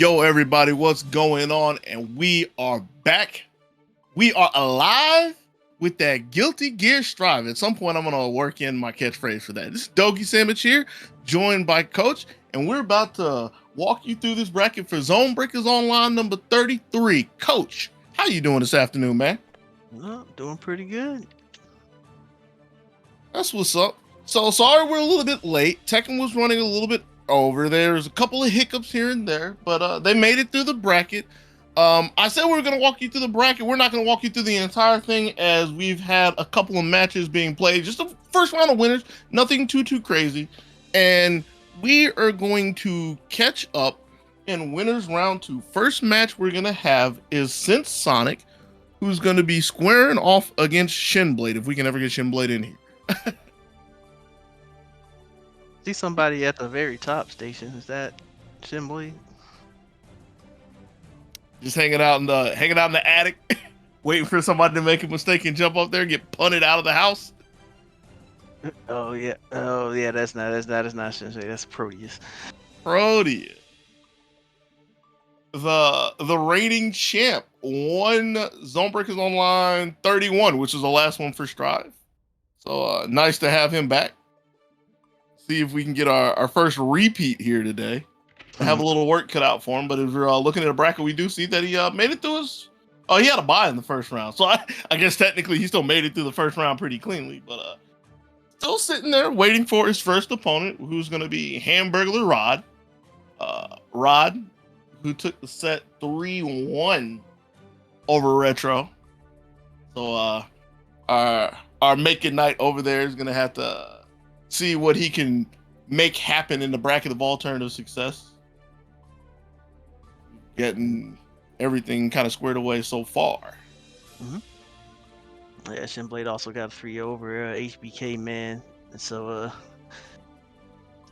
Yo, everybody, what's going on? And we are back. We are alive with that Guilty Gear Strive. At some point, I'm going to work in my catchphrase for that. This is Dogi Sandwich here, joined by Coach, and we're about to walk you through this bracket for ZoneBreakers Online number 33. Coach, how you doing this afternoon, man? Well, doing pretty good. That's what's up. So sorry we're a little bit late. Tekken was running a little bit over. There's a couple of hiccups here and there, but they made it through the bracket. I said we were going to walk you through the bracket. We're not going to walk you through the entire thing, as we've had a couple of matches being played. Just the first round of winners, nothing too crazy. And we are going to catch up in winners round 2. First match we're going to have is Sense Sonic, who's going to be squaring off against Shinblade, if we can ever get Shinblade in here. See somebody at the very top station. Is that Shinblade? Just hanging out in the attic, waiting for somebody to make a mistake and jump up there and get punted out of the house. Oh yeah. That's not Shinblade. That's Proteus. Proteus. The reigning champ won ZoneBreakers Online 31, which is the last one for Strive. So nice to have him back. See if we can get our first repeat here today. I have a little work cut out for him, but if we're looking at a bracket, we do see that he made it through his... Oh, he had a bye in the first round. So I guess technically he still made it through the first round pretty cleanly, but still sitting there waiting for his first opponent, who's going to be Hamburglar Rod. Rod, who took the set 3-1 over Retro. So our Make It Night over there is going to have to see what he can make happen in the bracket of alternative success. Getting everything kind of squared away so far. Mm-hmm. Yeah, Shinblade also got a 3 over HBK, man. And so, as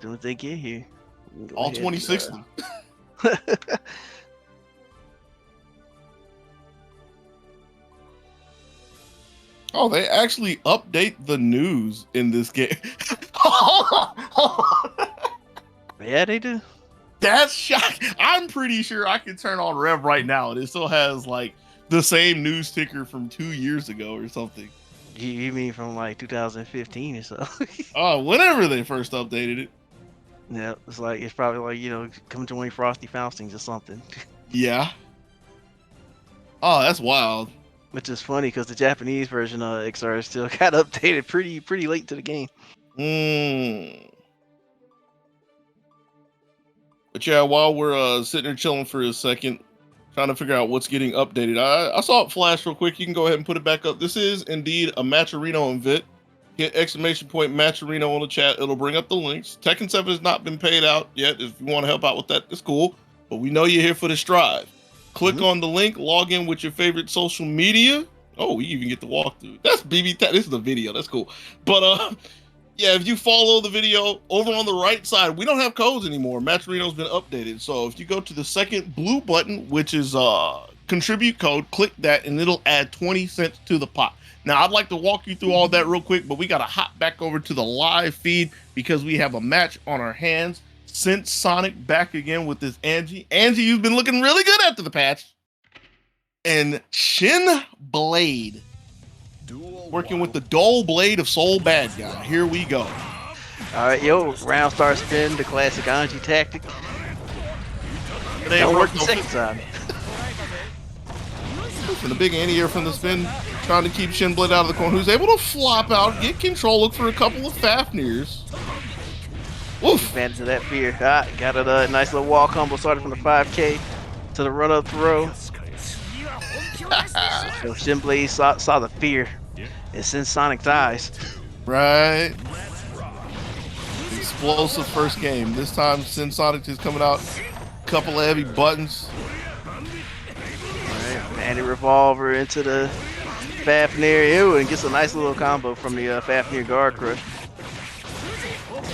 soon as they get here, all 26 of them. Oh, they actually update the news in this game. Hold on. Yeah, they do. That's shocking. I'm pretty sure I can turn on Rev right now and it still has like the same news ticker from 2 years ago or something. You mean from like 2015 or so? Whenever they first updated it. Yeah, it's probably like, come join Frosty Faustings or something. Yeah. Oh, that's wild. Which is funny because the Japanese version of XR still got updated pretty late to the game. But yeah, while we're sitting there chilling for a second, trying to figure out what's getting updated, I saw it flash real quick. You can go ahead and put it back up. This is indeed a Matcherino invite. Hit exclamation point Matcherino on the chat. It'll bring up the links. Tekken 7 has not been paid out yet. If you want to help out with that, it's cool. But we know you're here for the Strive. Click on the link, log in with your favorite social media. Oh, we even get the walkthrough. That's BB. This is the video. That's cool. But yeah, if you follow the video over on the right side, we don't have codes anymore. Matcherino's been updated. So if you go to the second blue button, which is contribute code, click that and it'll add 20 cents to the pot. Now, I'd like to walk you through all that real quick, but we got to hop back over to the live feed because we have a match on our hands. Sense Sonic back again with this Angie. Angie, you've been looking really good after the patch. And Shinblade working with the dull blade of Soul Bad Guy. Here we go. All right, round start spin, the classic Angie tactic. They Don't work the second time. And a big anti-air from the spin, trying to keep Shinblade out of the corner, who's able to flop out, get control, look for a couple of Fafnirs. Woof. Advantage of that fear. Got a nice little wall combo started from the 5K to the run-up throw. So Shinblade saw the fear and Sense Sonic dies. Right. Explosive first game. This time Sense Sonic is coming out. Couple of heavy buttons. Alright, anti-revolver into the Fafnir. And gets a nice little combo from the Fafnir guard crush.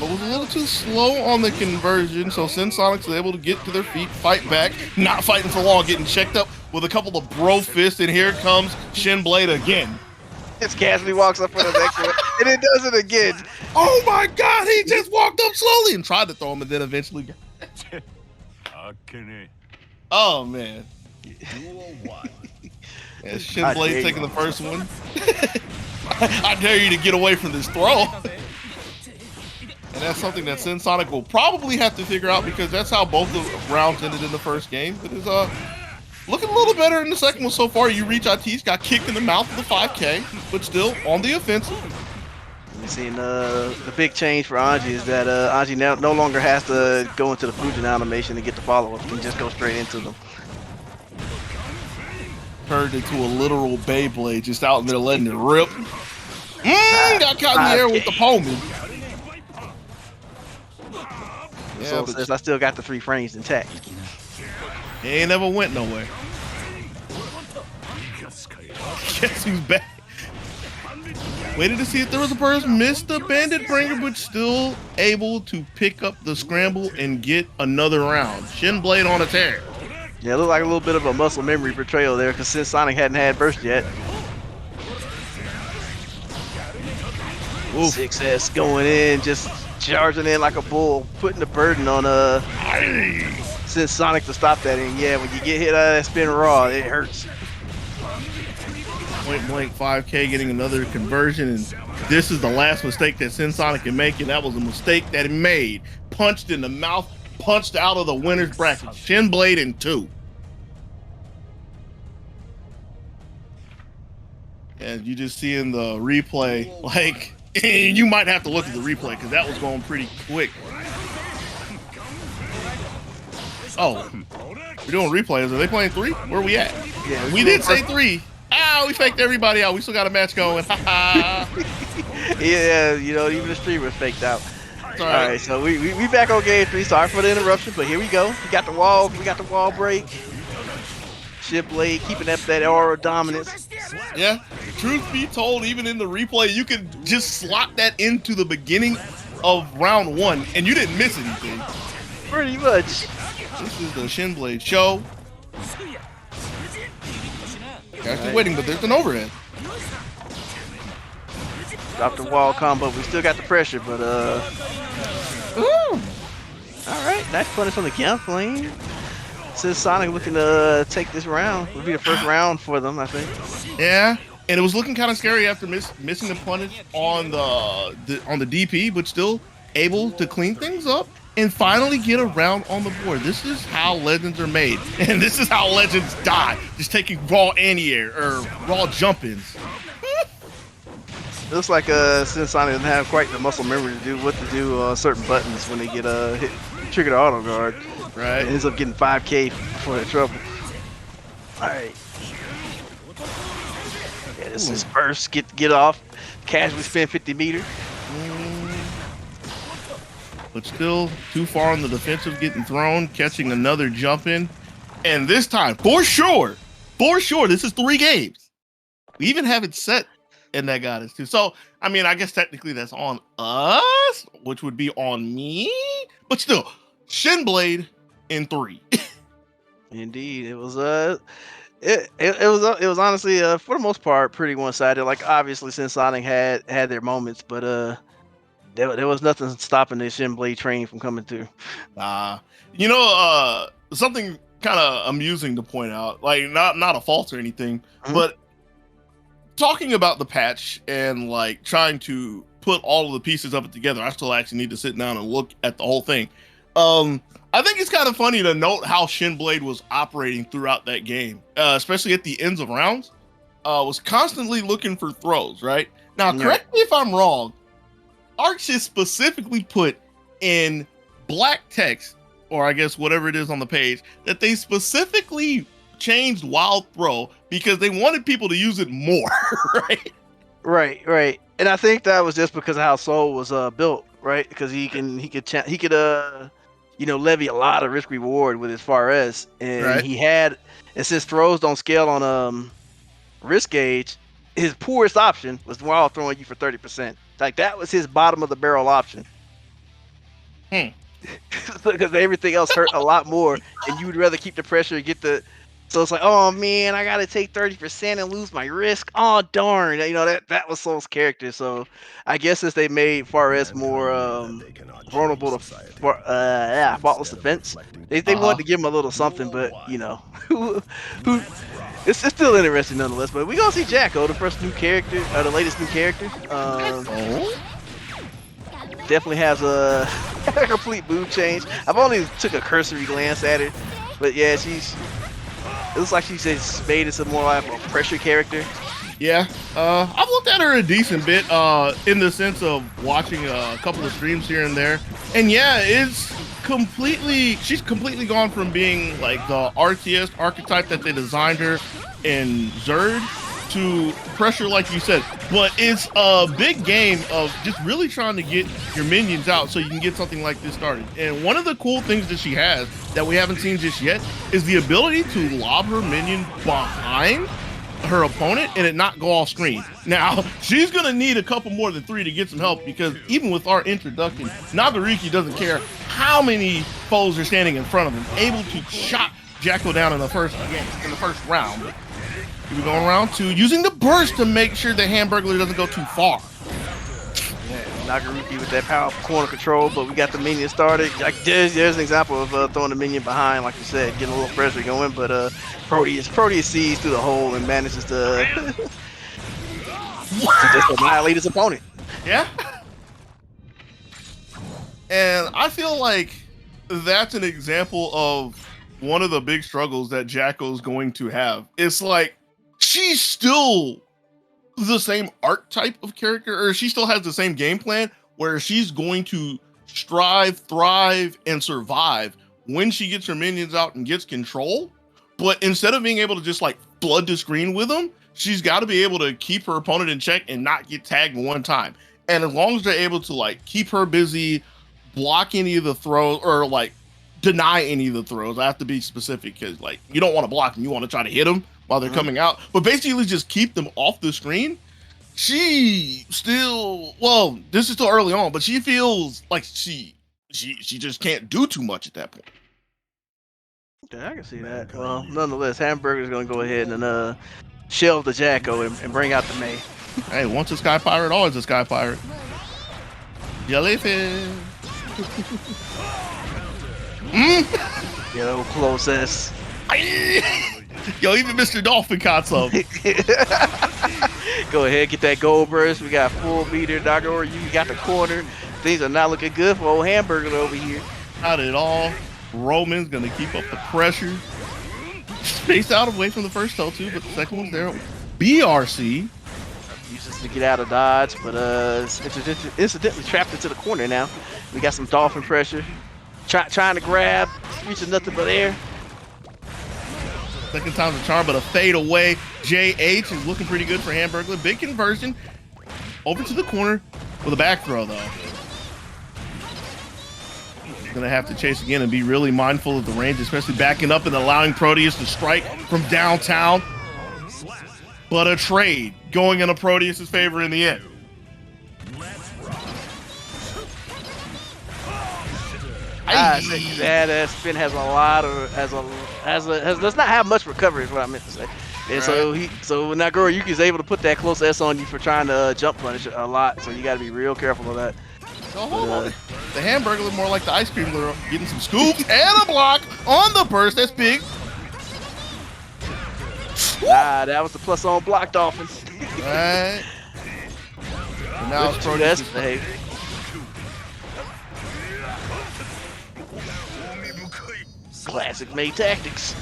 But was a little too slow on the conversion, so Sense Sonic's able to get to their feet, fight back, not fighting for long, getting checked up with a couple of bro fists, and here comes Shinblade again. Just casually walks up for the next one, and it does it again. Oh my God, he just walked up slowly and tried to throw him, and then eventually got Oh man. Yeah, Shin Blade taking the first one. I dare you to get away from this throw. And that's something that Sin Sonic will probably have to figure out because that's how both the rounds ended in the first game. It is looking a little better in the second one so far. You reach Atis, got kicked in the mouth of the 5K, but still on the offensive. We've seen the big change for Anji is that Anji now no longer has to go into the Fujin animation to get the follow-up. He can just go straight into them. Turned into a literal Beyblade, just out in there letting it rip. Got caught in the air with the Pullman. Yeah, so but says I still got the 3 frames intact. He ain't never went nowhere. Guess who's back? Waited to see if there was a burst, missed the bandit bringer, but still able to pick up the scramble and get another round. Shin Blade on a tear. Yeah, it looked like a little bit of a muscle memory portrayal there because since Sonic hadn't had burst yet. Oof. 6S going in, just charging in like a bull, putting the burden on since Sonic to stop that. And yeah, when you get hit out of that spin raw, it hurts. Point blank 5K getting another conversion, and this is the last mistake that Sin Sonic can make, and that was a mistake that he made. Punched in the mouth, punched out of the winner's bracket. Shin Blade in 2. And you just see in the replay, like, you might have to look at the replay because that was going pretty quick. Oh, we're doing replays. Are they playing 3? Where are we at? Yeah, we did say 3. Ow, we faked everybody out. We still got a match going. Yeah, you know, even the streamer's faked out. All right, so we back on game 3. Sorry for the interruption, but here we go. We got the wall break. Shin Blade keeping up that aura dominance. Yeah, truth be told, even in the replay, you could just slot that into the beginning of round 1, and you didn't miss anything. Pretty much. This is the Shin Blade show. Guys, still waiting, but there's an overhead. Drop the wall combo. We still got the pressure, but Ooh. all right, nice punish on the camp lane. Since Sonic looking to take this round, would be the first round for them, I think. Yeah, and it was looking kind of scary after missing the punish on the DP, but still able to clean things up and finally get a round on the board. This is how legends are made, and this is how legends die. Just taking raw anti-air or raw jump-ins. It looks like since Sonic doesn't have quite the muscle memory to do what to do certain buttons when they get hit, trigger the auto guard. Right. It ends up getting 5K for the trouble. All right. Yeah, this is first. Get off. Casually spin 50 meters. But still too far on the defensive, getting thrown, catching another jump in. And this time, for sure, this is 3 games. We even have it set in that goddess too. So, I mean, I guess technically that's on us, which would be on me. But still, Shin Blade in 3. Indeed, it was it was honestly for the most part pretty one-sided. Like obviously, since Sonic had their moments, but there was nothing stopping the Shin Blade train from coming through. You know, something kind of amusing to point out, like not a fault or anything, but talking about the patch and like trying to put all of the pieces of it together, I still actually need to sit down and look at the whole thing. I think it's kind of funny to note how Shin Blade was operating throughout that game, especially at the ends of rounds. Was constantly looking for throws, right? Now, correct me if I'm wrong, Arxis specifically put in black text, or I guess whatever it is on the page, that they specifically changed Wild Throw because they wanted people to use it more, right? Right. And I think that was just because of how Soul was built, right? Because he could levy a lot of risk reward with his Fares, and right. and since throws don't scale on risk gauge, his poorest option was Wild throwing you for 30%. Like that was his bottom of the barrel option. Because everything else hurt a lot more, and you would rather keep the pressure and get the So it's like, oh man, I gotta take 30% and lose my risk. Oh darn, you know that was Soul's character. So I guess since they made Fares more vulnerable to faultless defense, they wanted to give him a little something. But you know, who it's still interesting nonetheless. But we gonna see Jacko, the first new character, the latest new character. Definitely has a complete mood change. I've only took a cursory glance at her, but yeah, it looks like she's just made it some more like a pressure character. Yeah, I've looked at her a decent bit in the sense of watching a couple of streams here and there, and yeah, she's completely gone from being like the RTS archetype that they designed her in Zerd to pressure, like you said. But it's a big game of just really trying to get your minions out so you can get something like this started. And one of the cool things that she has that we haven't seen just yet is the ability to lob her minion behind her opponent and it not go off screen. Now, she's going to need a couple more than 3 to get some help, because even with our introduction, Nagariki doesn't care how many foes are standing in front of him, able to chop Jacko down in the first round. We're going round 2, using the burst to make sure the Hamburglar doesn't go too far. Nagariki with that powerful corner control, but we got the minion started. Like there's an example of throwing the minion behind, like you said, getting a little pressure going. But Proteus sees through the hole and manages to just annihilate his opponent. Yeah. And I feel like that's an example of one of the big struggles that Jacko's going to have. It's like she's still the same archetype of character, or she still has the same game plan where she's going to strive, thrive, and survive when she gets her minions out and gets control. But instead of being able to just like flood the screen with them, she's got to be able to keep her opponent in check and not get tagged one time. And as long as they're able to like keep her busy, block any of the throws, or like deny any of the throws, I have to be specific because like you don't want to block them, you want to try to hit them while they're coming out, but basically just keep them off the screen. She still, well, this is still early on, but she feels like she just can't do too much at that point. Yeah, I can see that. Well, nonetheless, Hamburger's gonna go ahead and shelve the Jacko and bring out the May. Hey, once a Sky Pirate, always a Sky Pirate. Jellyfish. Yo, closest. Yo, even Mr. Dolphin caught some. Go ahead, get that gold burst. We got full meter, Dr. You got the corner. Things are not looking good for old Hamburger over here. Not at all. Roman's gonna keep up the pressure. Space out away from the first toe too, but the second one's there. BRC uses to get out of dodge, but incidentally trapped into the corner now. We got some dolphin pressure. Trying to grab, reaching nothing but air. Second time's a charm, but a fade away. JH is looking pretty good for Hamburglar. Big conversion. Over to the corner with a back throw, though. He's going to have to chase again and be really mindful of the range, especially backing up and allowing Proteus to strike from downtown. But a trade going in a Proteus' favor in the end. That spin has a lot of does not have much recovery is what I meant to say. And right. so Nagoro is able to put that close S on you for trying to jump punish a lot. So you got to be real careful of that. Oh, hold on. The Hamburglar more like the ice cream girl, getting some scoops and a block on the burst. That's big. Nah, that was the plus on block dolphin. Right. And now it's Proteus. Classic May tactics.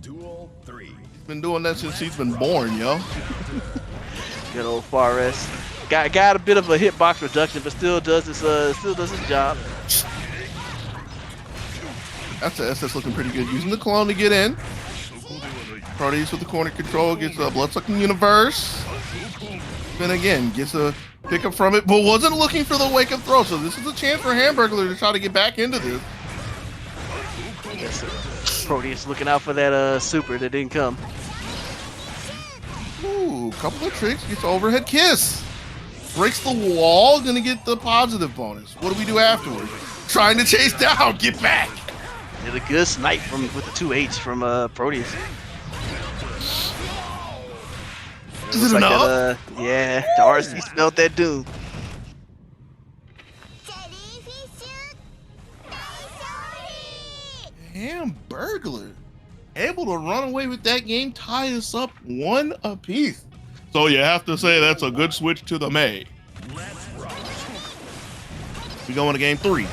Duel 3. He's been doing that since he's been born, yo. Good old Fares. Got a bit of a hitbox reduction, but still does his job. That's SS looking pretty good. Using the clone to get in. Proteus with the corner control gets a blood-sucking universe. Then again, gets a pickup from it, but wasn't looking for the wake-up throw. So this is a chance for Hamburglar to try to get back into this. Yes, Proteus looking out for that super that didn't come. Ooh, couple of tricks. Gets overhead kiss. Breaks the wall. Gonna get the positive bonus. What do we do afterwards? Trying to chase down. Get back. Did a good snipe with the 2H from Proteus. Is it enough? Yeah, the RC smelled that doom. Hamburglar able to run away with that game, tie us up 1 apiece. So you have to say that's a good switch to the May. We go into game 3.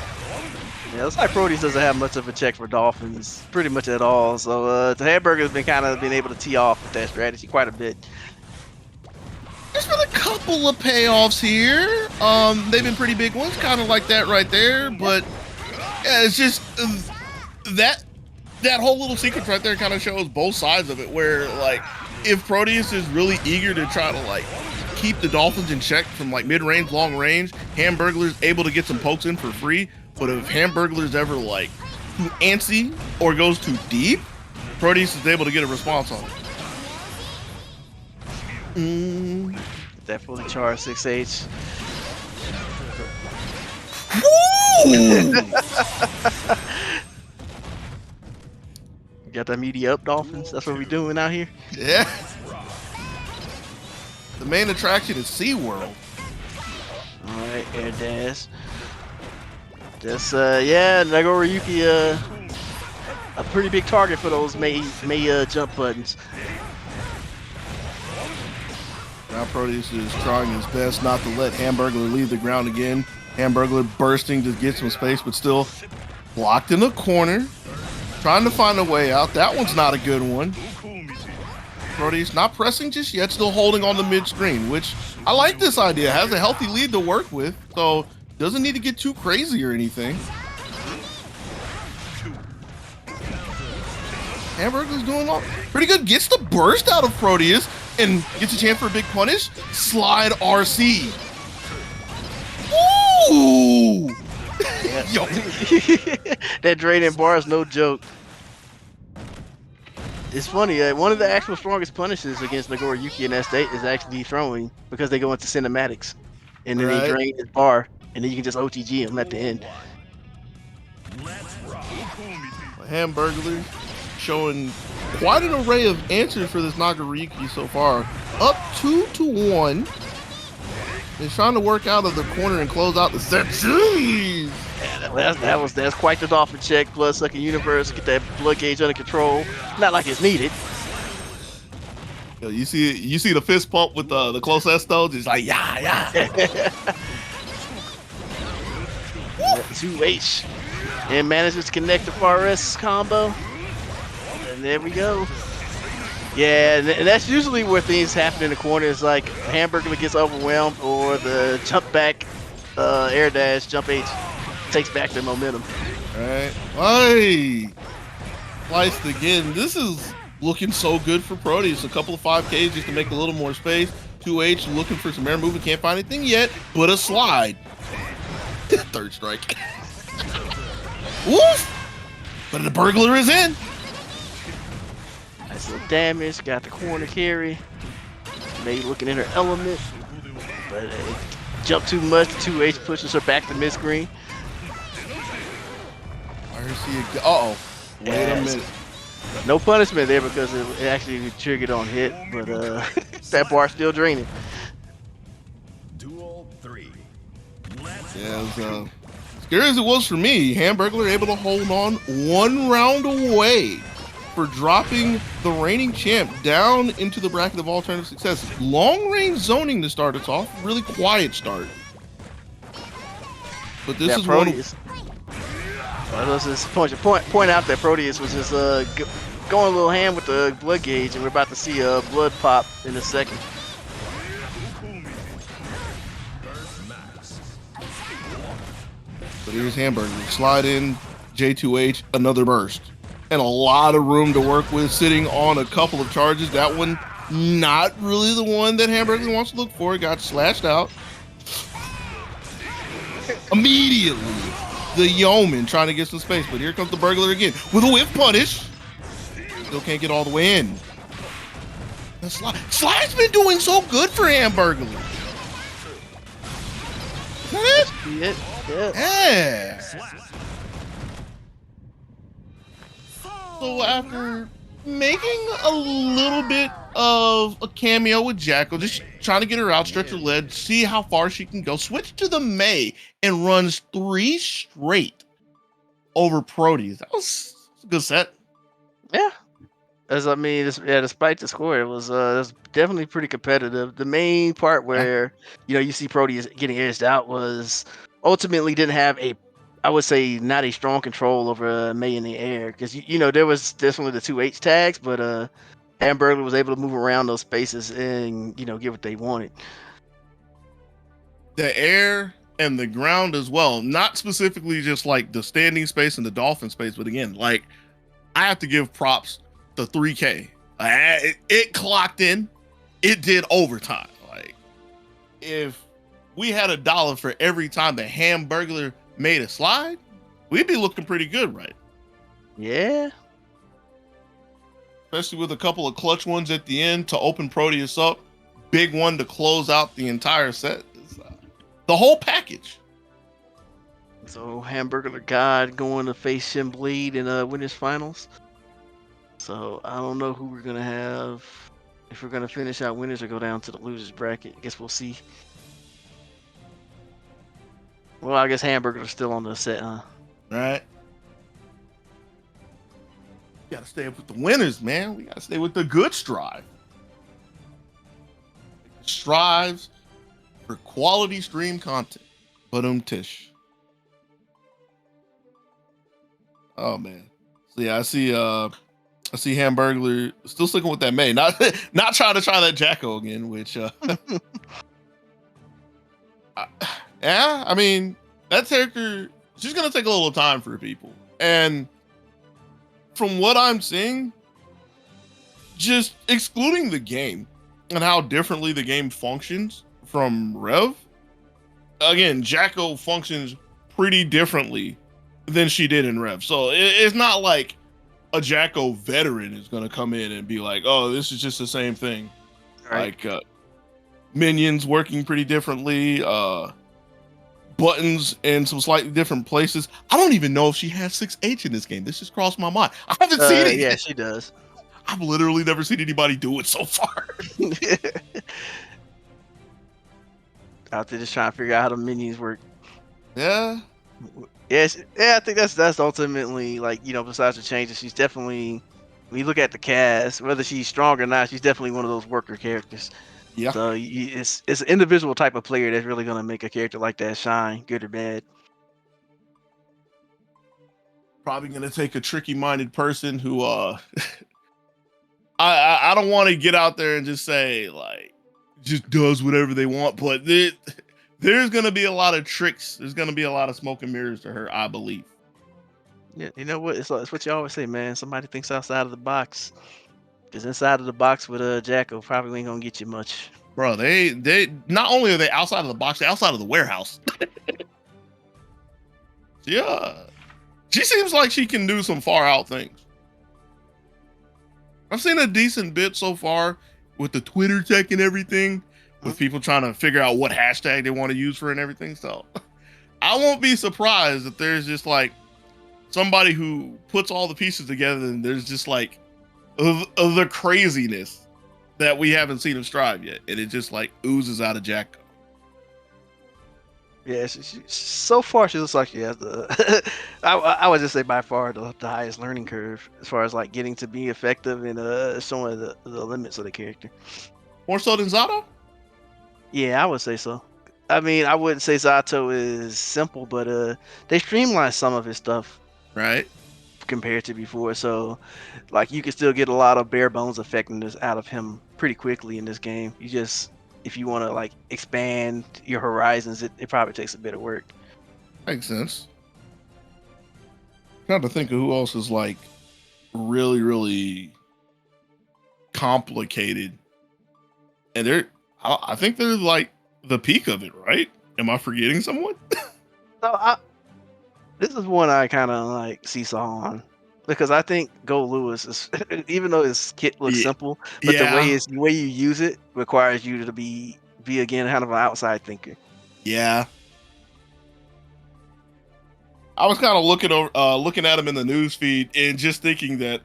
Yeah, looks like Proteus doesn't have much of a check for Dolphins, pretty much at all. So the Hamburger's been able to tee off with that strategy quite a bit. There's been a couple of payoffs here. They've been pretty big ones, kind of like that right there. But yeah, it's just that whole little sequence right there kind of shows both sides of it. Where like, if Proteus is really eager to try to like keep the Dolphins in check from like mid-range, long range, Hamburglar's able to get some pokes in for free. But if Hamburglar's ever like too antsy or goes too deep, Proteus is able to get a response on it. That fully charged 6H. Got that media up, Dolphins. That's what we doing out here. Yeah. The main attraction is SeaWorld. All right, air dash. Just yeah, Nagoriyuki a pretty big target for those May jump buttons. Now Proteus is trying his best not to let Hamburglar leave the ground again. Hamburglar bursting to get some space, but still blocked in the corner. Trying to find a way out. That one's not a good one. Proteus not pressing just yet, still holding on the mid-screen, which I like this idea. Has a healthy lead to work with, so doesn't need to get too crazy or anything. Hamburglar's doing all pretty good. Gets the burst out of Proteus and gets a chance for a big punish. Slide RC. Ooh! Yo. That draining bar is no joke. It's funny, one of the actual strongest punishes against Nagoriyuki in that state is actually throwing, because they go into cinematics and then they drain his bar and then you can just OTG him at the end. Hamburglar showing quite an array of answers for this Nagoriyuki so far. Up 2-1. He's trying to work out of the corner and close out the set. Jeez! Yeah, that's quite the Dolphin check. Blood sucking universe, get that blood gauge under control. Not like it's needed. Yo, you see the fist pump with the close S though? Just like yeah. 2H and manages to connect the FRS combo, and there we go. Yeah, and that's usually where things happen in the corner. Is like Hamburglar gets overwhelmed, or the jump back air dash jump H takes back the momentum. All right, hey, sliced again. This is looking so good for Proteus. A couple of 5Ks just to make a little more space. 2H looking for some air movement, can't find anything yet, but a slide. Third strike. Woof! But the burglar is in. Nice little damage. Got the corner carry. May looking in her element, but jump too much. 2H pushes her back to mid screen. Uh-oh. Wait a minute. No punishment there because it actually triggered on hit, but that bar's still draining. Duel 3. Yeah, as scary as it was for me, Hamburglar able to hold on 1 round away for dropping the reigning champ down into the bracket of alternative success. Long range zoning to start us off, really quiet start. But this is Proteus. Let's just point out that Proteus was just going a little ham with the blood gauge, and we're about to see a blood pop in a second. But here's Hamburglar. Slide in, J2H, another burst. And a lot of room to work with, sitting on a couple of charges. That one, not really the one that Hamburglar wants to look for. Got slashed out. Immediately, the Yeoman trying to get some space. But here comes the burglar again with a whiff punish. Still can't get all the way in. Slide's been doing so good for Hamburglar. Is that it? Yeah. Yeah. So after making a little bit of a cameo with Jacko, just trying to get her out, stretch her lead, see how far she can go, switch to the May and runs 3 straight over Proteus. That was a good set. Yeah. As I mean, yeah, despite the score, it was definitely pretty competitive. The main part Yeah. where you see Proteus getting edged out was ultimately didn't have a, I would say, not a strong control over May in the air because there was definitely the 2H tags, but Hamburglar was able to move around those spaces and get what they wanted. The air and the ground as well, not specifically just like the standing space and the dolphin space, but again, like I have to give props to 3K. It clocked in. It did overtime. Like if we had $1 for every time the Hamburglar made a slide, we'd be looking pretty good, right? Yeah. Especially with a couple of clutch ones at the end to open Proteus up. Big one to close out the entire set. The whole package. So Hamburglar God going to face Shin Bleed in winners finals. So I don't know who we're gonna have. If we're gonna finish out winners or go down to the losers bracket, I guess we'll see. Well, I guess Hamburglar's still on the set, huh? Right. We gotta stay up with the winners, man. We gotta stay with the good strive. Strives for quality stream content. But tish. Oh man. So yeah, I see Hamburglar still sticking with that May. Not trying to try that Jacko again, which yeah, I mean, that character, she's gonna take a little time for people. And from what I'm seeing, just excluding the game and how differently the game functions from Rev, again, Jacko functions pretty differently than she did in Rev. So it's not like a Jacko veteran is gonna come in and be like, oh, this is just the same thing. Right. Like minions working pretty differently, buttons in some slightly different places. I don't even know if she has 6H in this game. This just crossed my mind. I haven't seen it Yeah, yet. she does. I've literally never seen anybody do it so far. Out there just trying to figure out how the minions work. Yeah. Yes, yeah, I think that's ultimately, like, besides the changes, she's definitely, when you look at the cast, whether she's strong or not, she's definitely one of those worker characters. Yeah. So it's an individual type of player that's really gonna make a character like that shine, good or bad. Probably gonna take a tricky minded person who I don't want to get out there and just say like just does whatever they want, but there's gonna be a lot of tricks. There's gonna be a lot of smoke and mirrors to her, I believe. Yeah, you know what? It's what you always say, man. Somebody thinks outside of the box. Because inside of the box with Jacko probably ain't gonna get you much. Bro, they not only are they outside of the box, they're outside of the warehouse. Yeah. She seems like she can do some far out things. I've seen a decent bit so far with the Twitter tech and everything, with people trying to figure out what hashtag they want to use for and everything. So I won't be surprised if there's just like somebody who puts all the pieces together and there's just like of the craziness that we haven't seen him strive yet. And it just like oozes out of Jacko. Yeah, so far she looks like she has the. I would just say by far the highest learning curve as far as like getting to be effective and showing the limits of the character. More so than Zato? Yeah, I would say so. I mean, I wouldn't say Zato is simple, but they streamlined some of his stuff Right. compared to before. So, like, you can still get a lot of bare bones effectiveness out of him pretty quickly in this game. You just, if you want to like expand your horizons, it probably takes a bit of work. Makes sense. Trying to think of who else is like really, really complicated. And I think they're like the peak of it, right? Am I forgetting someone? So this is one I kind of like seesaw on because I think Go Lewis is even though his kit looks Yeah. simple, but Yeah. the way you use it requires you to be again kind of an outside thinker. Yeah. I was kind of looking at him in the news feed and just thinking that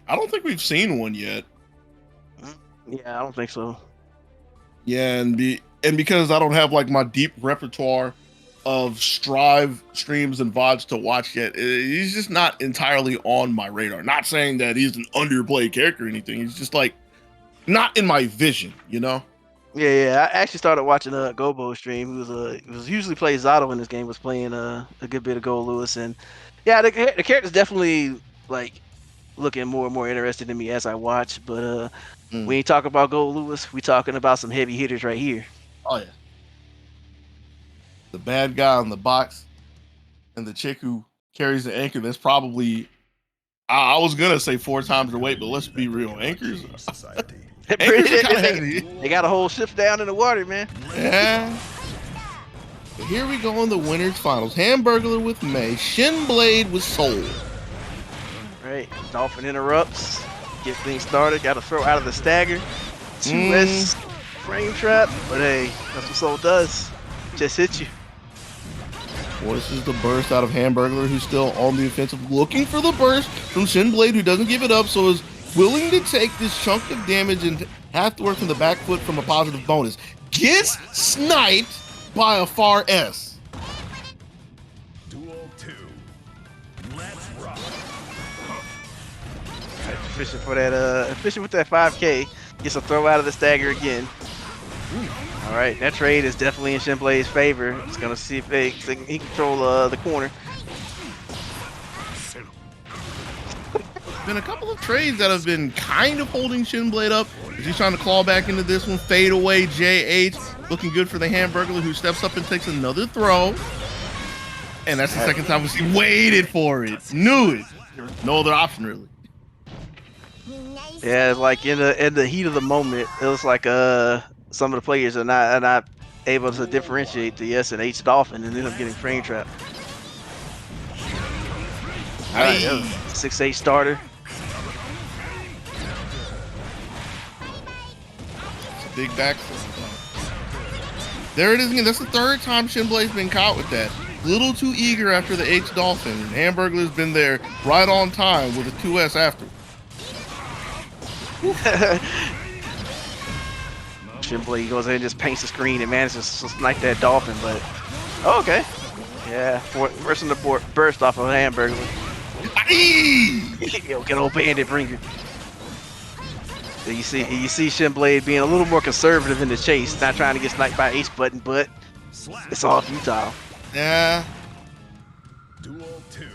I don't think we've seen one yet. Yeah, I don't think so. Yeah, and because I don't have like my deep repertoire of Strive streams and VODs to watch yet, he's just not entirely on my radar. Not saying that he's an underplayed character or anything. He's just like not in my vision, you know? Yeah. I actually started watching Gobo stream. He was usually plays Zato in this game. Was playing a good bit of Go Lewis, and yeah, the character's definitely like looking more and more interested in me as I watch. But we ain't talking about Go Lewis. We talking about some heavy hitters right here. Oh yeah, the bad guy on the box and the chick who carries the anchor. That's probably I was gonna say 4 times the weight, but let's be real. Anchors are kind of heavy. They got a whole ship down in the water, man. Yeah. But here we go in the winners finals. Hamburglar with May, Shinblade with Soul. Right, Dolphin interrupts, get things started. Got to throw out of the stagger. 2S frame trap, but hey, that's what Soul does. Just hit you. Forces the burst out of Hamburglar, who's still on the offensive, looking for the burst from Shinblade, who doesn't give it up, so is willing to take this chunk of damage and have to work from the back foot from a positive bonus. Gets sniped by a far S. Duel 2. Let's rock. Efficient for that. Efficient with that 5K. Gets a throw out of the stagger again. All right, that trade is definitely in Shinblade's favor. It's gonna see if he can control the corner. Been a couple of trades that have been kind of holding Shinblade up. As he's trying to claw back into this one. Fade away, JH. Looking good for the Hamburglar, who steps up and takes another throw. And that's the second time he waited for it. Knew it. No other option, really. Yeah, like in the heat of the moment, it was like some of the players are not able to differentiate the S and H Dolphin and end up getting frame trap. All right, 6-8 starter. Big backflip. There it is again. That's the third time Shinblade's been caught with that. Little too eager after the H Dolphin. Hamburglar's been there right on time with a 2S after. Shinblade goes in and just paints the screen and manages to snipe that Dolphin, but okay. Yeah, first on the board, burst off of Hamburglar. Yo, get old bandit bringer. So you see Shinblade being a little more conservative in the chase, not trying to get sniped by H button, but it's all futile. Yeah. Duel 2.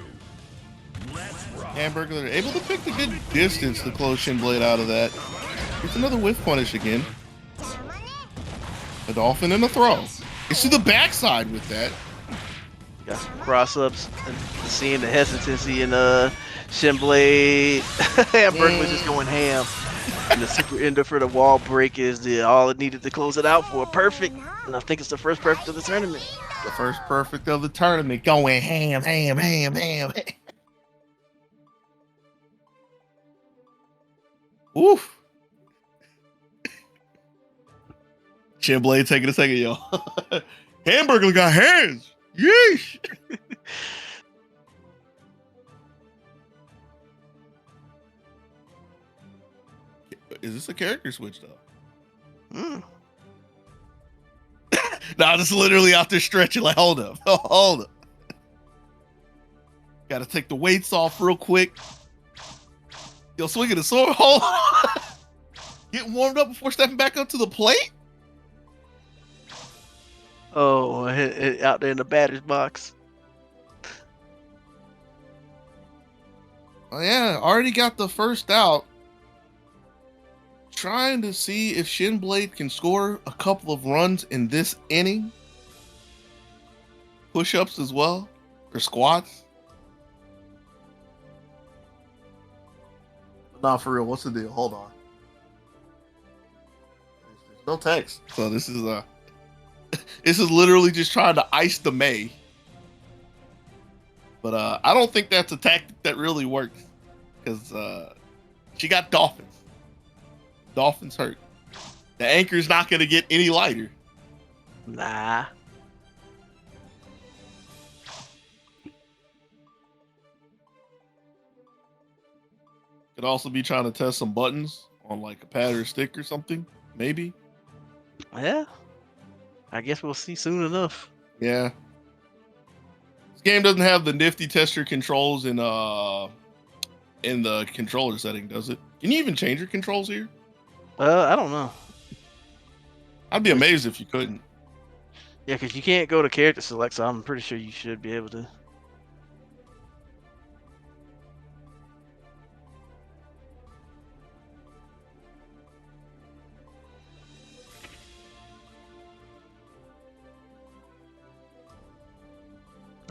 Let's rock. Hamburglar able to pick the good distance to close Shinblade out of that. It's another whiff punish again. A Dolphin and a throw. It's to the backside with that. Got some cross-ups and seeing the hesitancy in Shinblade. Hamburglar just going ham. And the super ender for the wall break is all it needed to close it out for. Perfect. And I think it's the first perfect of the tournament. The first perfect of the tournament. Going ham. Oof. Shinblade taking a second, yo. Hamburglar got hands. Yeesh. Is this a character switch though? Nah, this is literally out there stretching. Like, hold up. Gotta take the weights off real quick. Yo, swinging the sword. Hold on. Getting warmed up before stepping back up to the plate. Oh, out there in the batter's box. Oh yeah, already got the first out. Trying to see if Shinblade can score a couple of runs in this inning. Push-ups as well, or squats. Nah, for real, what's the deal? Hold on. There's no text. So this is this is literally just trying to ice the May. But I don't think that's a tactic that really works. Because she got Dolphins. Dolphins hurt. The anchor's not going to get any lighter. Nah. Could also be trying to test some buttons on like a pad or a stick or something. Maybe. Yeah. I guess we'll see soon enough. Yeah. This game doesn't have the nifty texture controls in the controller setting, does it? Can you even change your controls here? I don't know. I'd be amazed if you couldn't. Yeah, because you can't go to character select, so I'm pretty sure you should be able to.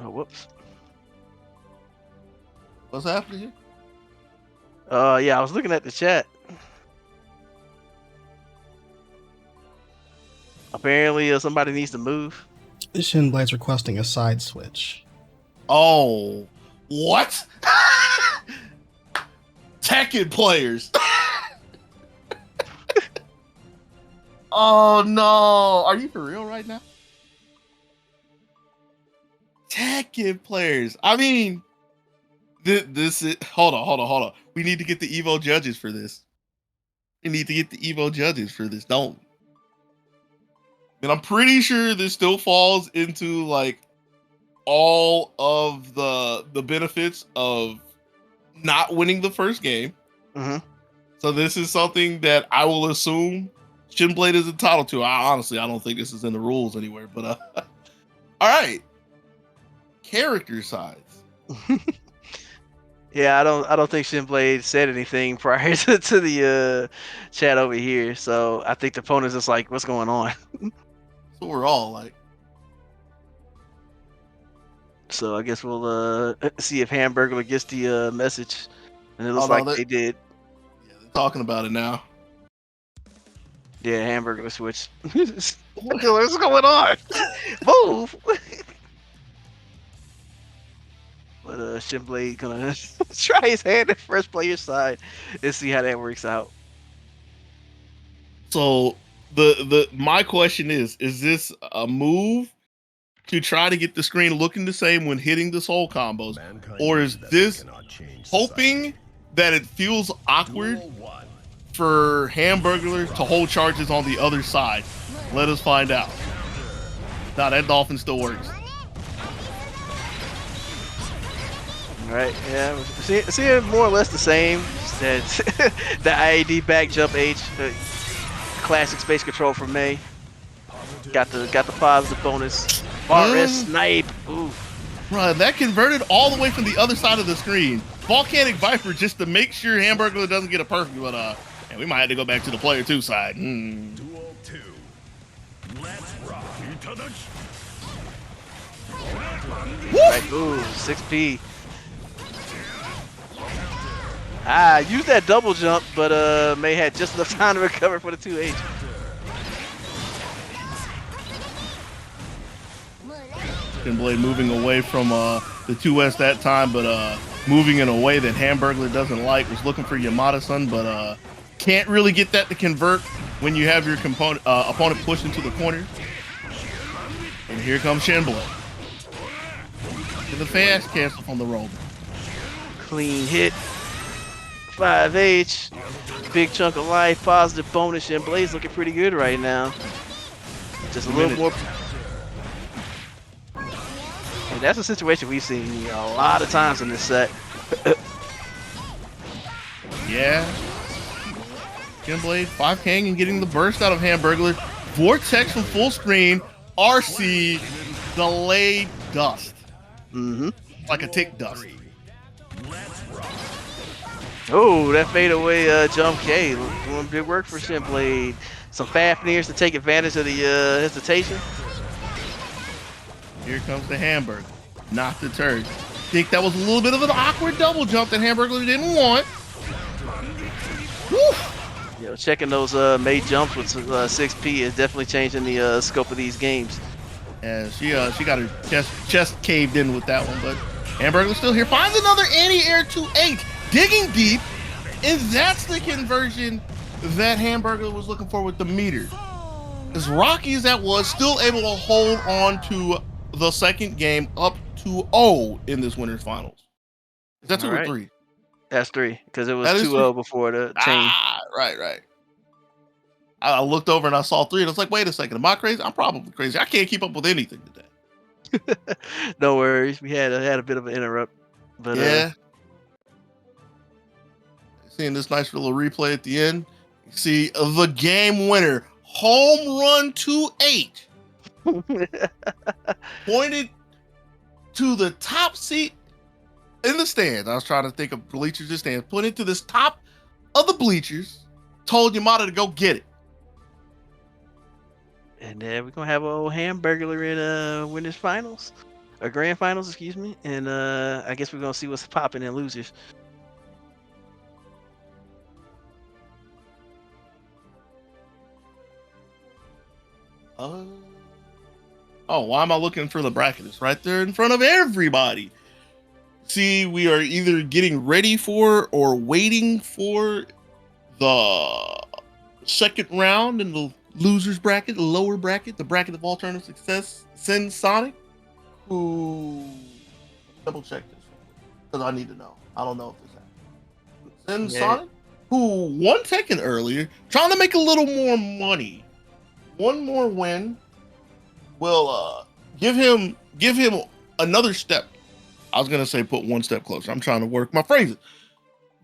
Oh, whoops. What's happening here? Yeah, I was looking at the chat. Apparently, somebody needs to move. Shinblade's requesting a side switch. Oh, what? Tekken players. Oh no, are you for real right now? Tekken players. I mean, this is hold on. We need to get the Evo judges for this. Don't. And I'm pretty sure this still falls into like all of the benefits of not winning the first game. Mm-hmm. So this is something that I will assume Shinblade is entitled to. I don't think this is in the rules anywhere, but all right. Character size. Yeah, I don't think Shinblade said anything prior to the chat over here, so I think the opponent's just like, what's going on? So we're all like, So I guess we'll see if Hamburglar gets the message, and it looks no, like they did. yeah, they're talking about it now. Yeah, Hamburglar switch. What's going on? Move. But Shinblade gonna try his hand at first player's side and see how that works out. So my question is this a move to try to get the screen looking the same when hitting the soul combos, or is this hoping that it feels awkward for Hamburglar to hold charges on the other side? Let us find out. Nah, that dolphin still works. Right, yeah, seeing more or less the same. That's the IAD back jump H, classic space control from May. Got the positive bonus. RS snipe. Ooh. Bro, that converted all the way from the other side of the screen. Volcanic Viper just to make sure Hamburglar doesn't get a perfect, but and we might have to go back to the player 2 side. Duel 2. Let's rock. Right, ooh, 6P. Used that double jump, but May had just enough time to recover for the 2H. Shinblade moving away from the 2S that time, but moving in a way that Hamburglar doesn't like. Was looking for Yamada-san, but can't really get that to convert when you have your opponent pushed into the corner. And here comes Shinblade. To the fast cancel on the roll. Clean hit. 5H. Big chunk of life. Positive bonus. Shinblade's looking pretty good right now. Just a little more. And that's a situation we've seen a lot of times in this set. Yeah. Shinblade 5K and getting the burst out of Hamburglar. Vortex from full screen. RC delayed dust. Mm-hmm. Like a tick dust. Oh, that fadeaway jump K. Doing big work for Shinblade. Some Fafnirs to take advantage of the hesitation. Here comes the Hamburglar. Not deterred. Think that was a little bit of an awkward double jump that Hamburglar didn't want. Woo! Yo, checking those made jumps with 6P is definitely changing the scope of these games. Yeah, she got her chest caved in with that one, but Hamburglar's still here. Finds another anti-air 2-8, digging deep, and that's the conversion that Hamburglar was looking for with the meter. As rocky as that was, still able to hold on to the second game up 2-0 in this winner's finals. Is that 2 or 3? That's 3 because it was That is 2-0 before the change. Right. I looked over and I saw 3, and I was like, wait a second, am I crazy? I'm probably crazy. I can't keep up with anything today. No worries. We had a bit of an interrupt, but Yeah. Seeing this nice little replay at the end. You see the game winner, home run to 8, pointed to the top seat in the stands. I was trying to think of bleachers and stands. Pointed to this top of the bleachers. Told Yamada to go get it. and then we're gonna have a old hamburger in winners finals, or grand finals, excuse me. And I guess we're gonna see what's popping in losers. Why am I looking for the bracket? It's right there in front of everybody. See, we are either getting ready for or waiting for the second round in the losers bracket, the lower bracket, the bracket of alternative success. Sin Sonic, who double check this because I need to know. I don't know if this happened. Sin Sonic, who won Tekken earlier, trying to make a little more money. One more win will give him another step. I was gonna say put one step closer. I'm trying to work my phrases.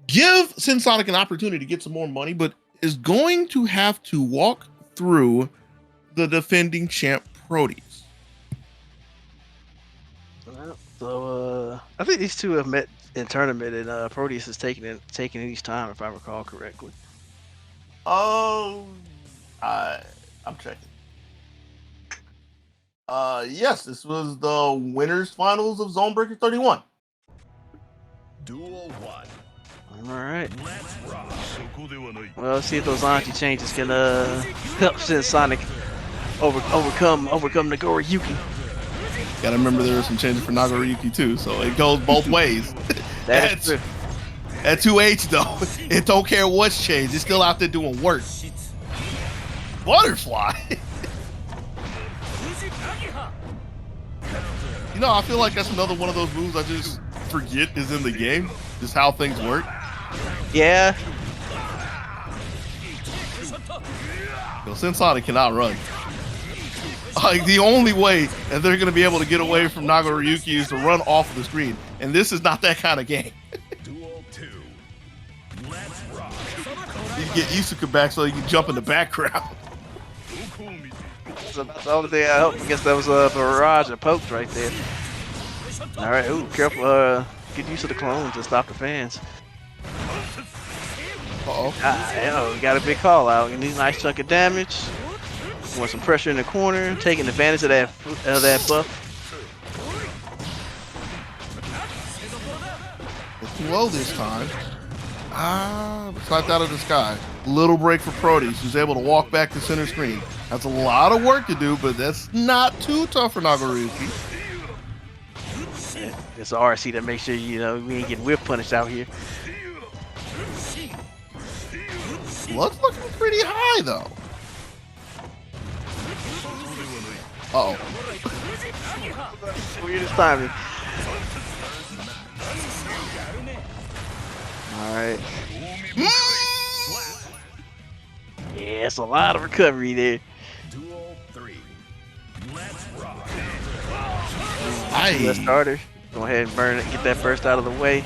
Give Sin Sonic an opportunity to get some more money, but is going to have to walk through the defending champ Proteus. So I think these two have met in tournament, and Proteus has taken each time, if I recall correctly. I'm checking. Yes, this was the winners finals of ZoneBreakers 31. Duel 1. All right. Let's rock. Well, let's see if those anti changes can help Sin Sonic overcome Nagoriyuki. Gotta remember there were some changes for Nagoriyuki too, so it goes both ways. That's true. At 2H though, it don't care what's changed. It's still out there doing work. Butterfly. You know, I feel like that's another one of those moves I just forget is in the game. Just how things work. Yeah. Sin Sonic cannot run. Like, the only way that they're going to be able to get away from Nagoriyuki is to run off the screen. And this is not that kind of game. Duel 2. Let's rock. You get Isuka back so you can jump in the background. So that's the only thing I hope. I guess that was a barrage of pokes right there. All right. Ooh, careful. Get used to the clones and stop the fans. Uh-oh. We got a big call out. You need a nice chunk of damage. Want some pressure in the corner, taking advantage of that buff. It's low this time. Slapped out of the sky. Little break for Proteus, who's able to walk back to center screen. That's a lot of work to do, but that's not too tough for Nagoriyuki. It's an RC that makes sure we ain't getting whip punished out here. Blood's looking pretty high though. Uh-oh. Weirdest timing. Alright. Yeah, it's a lot of recovery there. Duel 3. Let's rock. Let's starter. Go ahead and burn it, get that burst out of the way.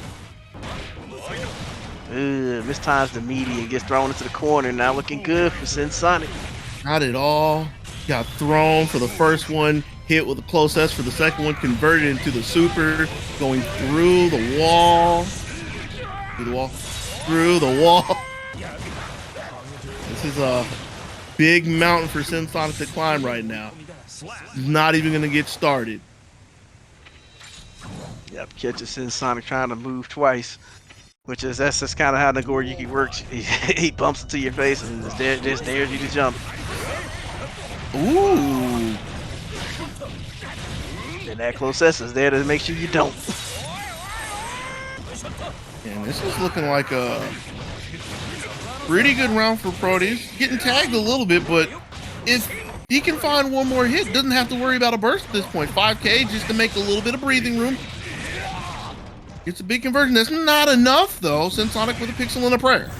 Mistimes the media, gets thrown into the corner. Now looking good for Sin Sonic. Not at all. Got thrown for the first one, hit with a close S for the second one, converted into the super, going through the wall. Through the wall. This is a big mountain for Sin Sonic to climb right now. He's not even going to get started. Yep, catches Sin Sonic trying to move twice. That's just kind of how Nagoriyuki works. He bumps into your face and just dares you to jump. Ooh. And that close S is there to make sure you don't. And this is looking like a pretty good round for Proteus. Getting tagged a little bit, but if he can find one more hit, doesn't have to worry about a burst at this point. 5K just to make a little bit of breathing room. It's a big conversion. That's not enough, though. Sonic with a pixel and a prayer.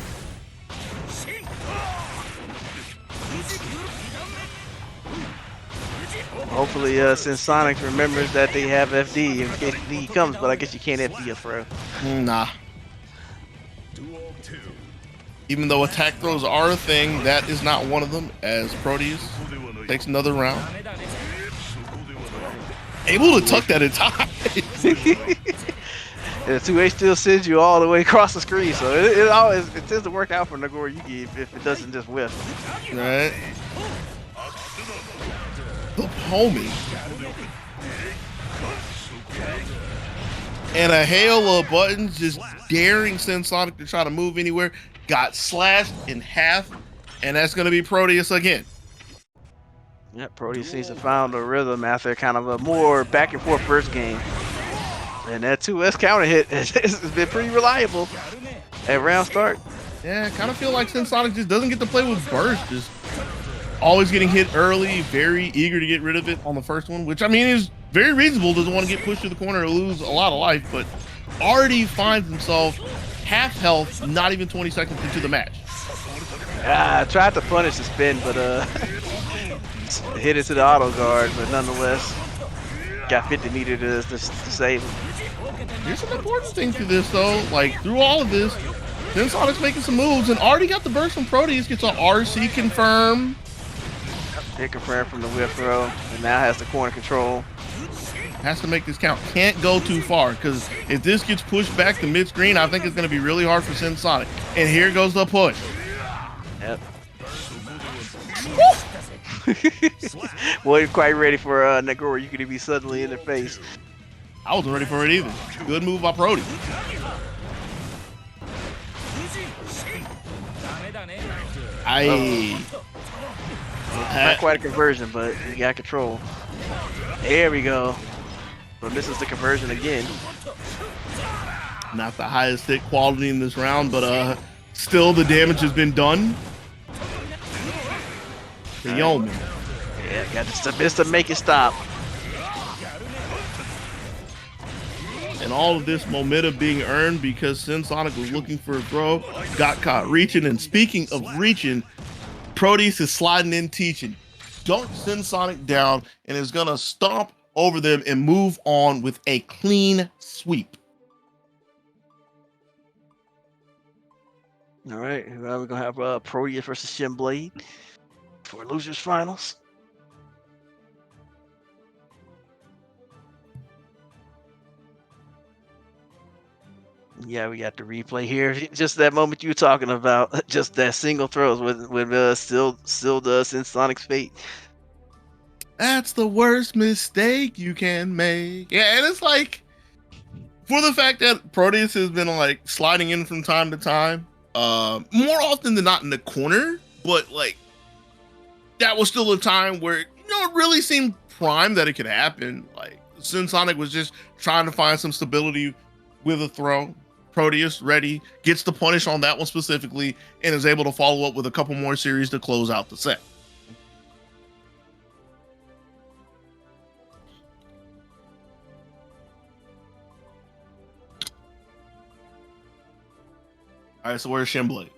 Hopefully, Sonic remembers that they have FD in case he comes, but I guess you can't FD a throw. Nah. Duel 2. Even though attack throws are a thing, that is not one of them, as Proteus takes another round. Able to tuck that in time. And the 2H still sends you all the way across the screen, so it tends to work out for Nagoro Yugi if it doesn't just whiff. Right. The homie. And a hail of buttons just daring Sonic to try to move anywhere. Got slashed in half, and that's going to be Proteus again. Yep, Proteus seems to found a rhythm after kind of a more back and forth first game. And that 2S counter hit has been pretty reliable at round start. Yeah, I kind of feel like Sonic just doesn't get to play with burst. Just always getting hit early, very eager to get rid of it on the first one, which I mean is very reasonable. Doesn't want to get pushed to the corner or lose a lot of life, but already finds himself half health, not even 20 seconds into the match. I tried to punish the spin, but hit it to the auto guard, but nonetheless, got 50 meters to save him. Here's an important thing to this though, like through all of this, Sonic's making some moves and already got the burst from Proteus, gets an RC confirm. Hit confirm from the whip throw, and now has the corner control. Has to make this count. Can't go too far, because if this gets pushed back to mid-screen, I think it's going to be really hard for Sonic. And here goes the push. Yep. Wasn't quite ready for Nagoro Yuki to be suddenly in their face. I wasn't ready for it either. Good move by Proteus. Not quite a conversion, but he got control. There we go. But misses the conversion again. Not the highest hit quality in this round, but still the damage has been done. The Yeoman. Yeah, got to make it stop. And all of this momentum being earned because Sonic was looking for a throw, got caught reaching. And speaking of reaching, Proteus is sliding in teaching. Don't send Sonic down and is gonna stomp over them and move on with a clean sweep. All right, now we're gonna have Proteus versus Shin Blade for losers finals. Yeah, we got the replay here. Just that moment you were talking about, just that single throws with still does in Sonic's fate. That's the worst mistake you can make. Yeah, and it's like, for the fact that Proteus has been like sliding in from time to time, more often than not in the corner, but like that was still a time where it really seemed prime that it could happen. Like Sonic was just trying to find some stability with a throw. Proteus ready, gets the punish on that one specifically, and is able to follow up with a couple more series to close out the set. All right, so where's Shin Blade?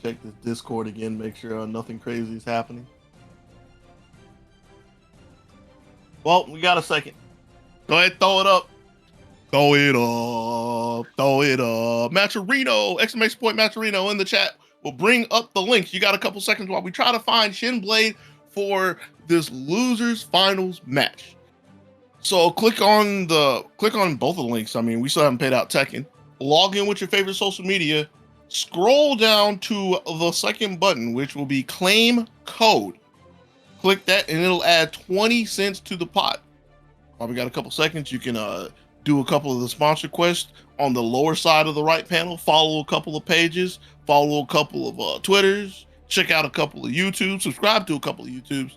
Check the Discord again, make sure nothing crazy is happening. Well, we got a second. Go ahead, throw it up. Throw it up. Throw it up. Matcherino! Exclamation point Matcherino in the chat. We'll bring up the links. You got a couple seconds while we try to find Shin Blade for this losers finals match. So click on both of the links. I mean, we still haven't paid out Tekken. Log in with your favorite social media. Scroll down to the second button, which will be claim code. Click that and it'll add 20 cents to the pot. While we got a couple seconds, you can do a couple of the sponsor quests on the lower side of the right panel. Follow a couple of pages. Follow a couple of Twitters. Check out a couple of YouTubes. Subscribe to a couple of YouTubes.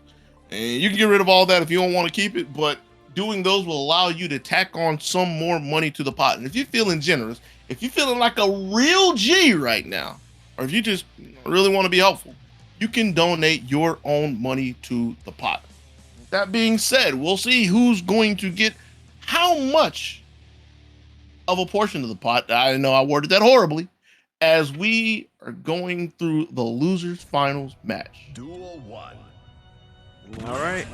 And you can get rid of all that if you don't want to keep it, but doing those will allow you to tack on some more money to the pot. And if you're feeling generous, if you're feeling like a real G right now, or if you just really want to be helpful, you can donate your own money to the pot. That being said, we'll see who's going to get how much of a portion of the pot. I know I worded that horribly, as we are going through the losers finals match. Duel 1. All right.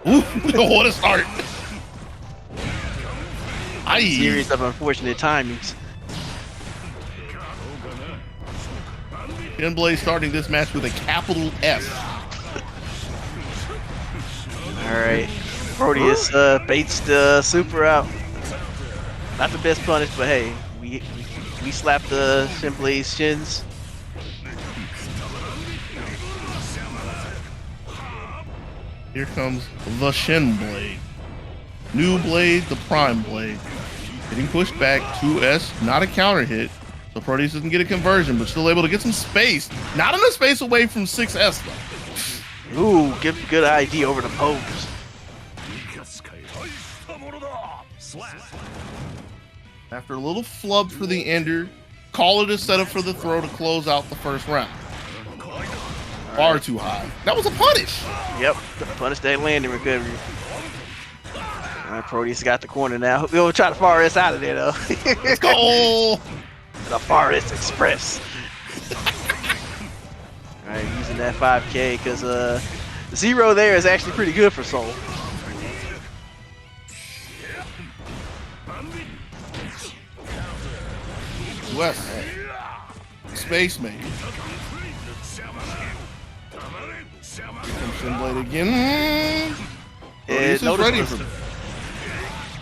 Ooh, what a start. Series of unfortunate timings. Shinblade starting this match with a capital S. All right. Proteus baits the super out. Not the best punish, but hey, we slapped the Shinblade's shins. Here comes the Shin Blade. New blade, the Prime Blade. Getting pushed back, 2S, not a counter hit. So Proteus doesn't get a conversion, but still able to get some space. Not enough space away from 6S though. Ooh, good ID over the pose. After a little flub for the ender, call it a setup for the throw to close out the first round. Far too high. That was a punish. Yep, punish that landing recovery. All right, Proteus got the corner now. We'll try to far S out of there though. Let's go. The far S Express. All right, using that 5K because zero there is actually pretty good for Soul. West. Space Mate. Shinblade again. Proteus is ready for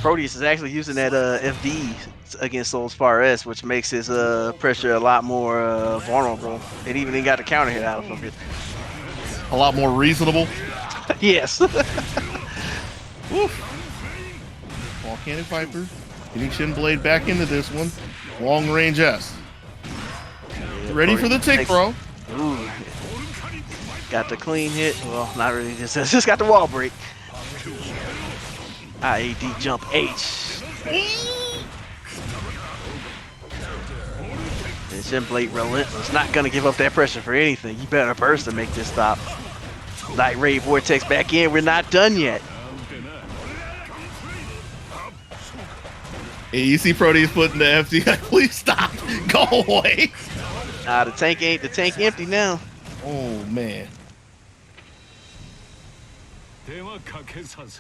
Proteus is actually using that FD against Soul's Far S, which makes his pressure a lot more vulnerable. It even got the counter hit out of it. a lot more reasonable. Yes. Volcanic Viper. Getting Shinblade back into this one. Long range S. Ready for the tick throw. Ooh. Got the clean hit. Well, not really. Just got the wall break. IAD jump H. And Shinblade relentless. Not gonna give up that pressure for anything. You better burst to make this stop. Light Ray Vortex back in. We're not done yet. Hey, you see Proteus putting the FT. Please stop. Go away. Nah, the tank empty now. Oh man.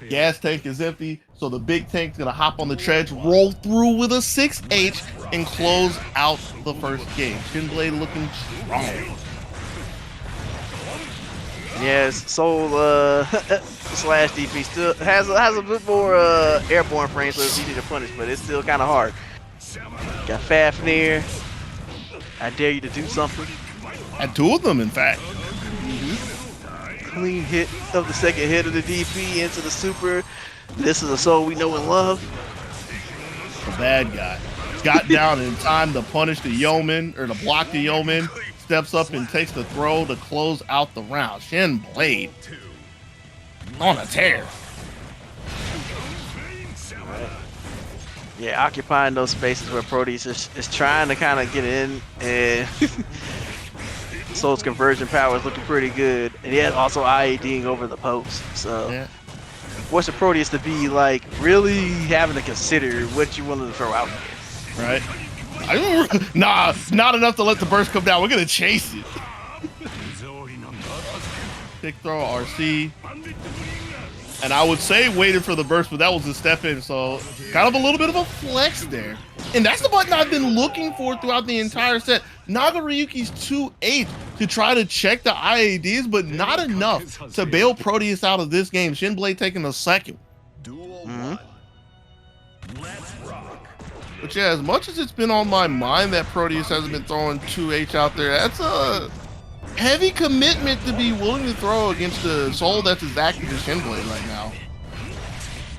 Gas tank is empty, so the big tank's gonna hop on the treads, roll through with a 6H, and close out the first game. Shinblade looking strong. Yes, Soul slash DP still has a bit more airborne frame, so it's easy to punish, but it's still kind of hard. Got Fafnir. I dare you to do something. Had two of them, in fact. Clean hit of the second hit of the DP into the super. This is a Soul we know and love. The bad guy. Got down in time to punish the Yeoman, or to block the Yeoman. Steps up and takes the throw to close out the round. Shinblade on a tear. Yeah, occupying those spaces where Proteus is trying to kind of get in, and Soul's conversion power is looking pretty good, and yet also IADing over the post. So, Yeah. what's the Proteus to be like? Really having to consider what you wanted to throw out there. Right? Nah, not enough to let the burst come down. We're gonna chase it. Kick throw, RC. And I would say waited for the burst, but that was a step in, so kind of a little bit of a flex there. And that's the button I've been looking for throughout the entire set. Nagaryuki's 2-8 to try to check the IADs, but not enough to bail Proteus out of this game. Shinblade taking the second. Duel 1. Let's rock. But yeah, as much as it's been on my mind that Proteus hasn't been throwing 2H out there, that's a heavy commitment to be willing to throw against a Soul that's as active as Shinblade right now.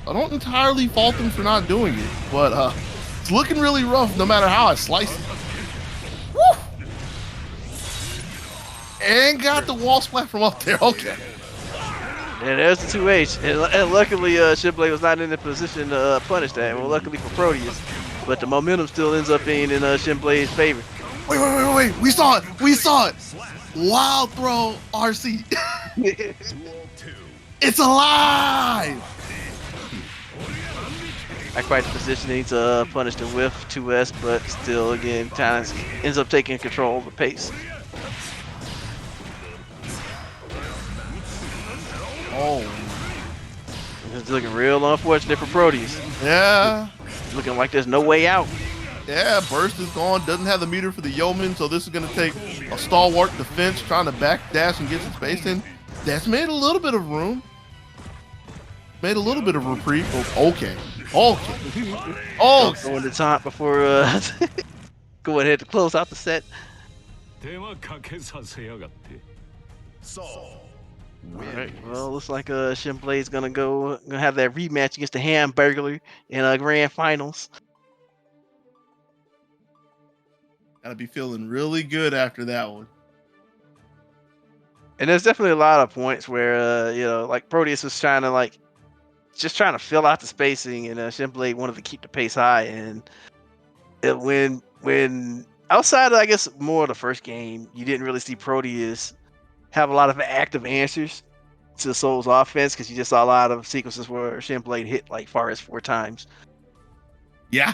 I don't entirely fault him for not doing it, but it's looking really rough no matter how I slice it. Woo! And got the wall splat from up there, okay. And there's the 2H, and luckily Shinblade was not in the position to punish that. Well, luckily for Proteus, but the momentum still ends up being in Shinblade's favor. Wait. We saw it. Wild throw, RC. Duel 2. It's alive. Not quite the positioning to punish the whiff 2S, but still, again, kind of ends up taking control of the pace. Oh. It's looking real unfortunate for Proteus. Yeah. Looking like there's no way out. Yeah, Burst is gone. Doesn't have the meter for the Yeoman, so this is going to take a stalwart defense trying to backdash and get some space in. That's made a little bit of room. Made a little bit of reprieve. Okay. Oh. Going to taunt before go ahead to close out the set. Saul Alright, well, looks like Shinblade's gonna have that rematch against the Hamburglar in grand finals. Gotta be feeling really good after that one. And there's definitely a lot of points where like Proteus was trying to just trying to fill out the spacing, and Shinblade wanted to keep the pace high. And when outside of, I guess, more of the first game, you didn't really see Proteus have a lot of active answers to Soul's offense, because you just saw a lot of sequences where Shinblade hit like far as 4 times. Yeah.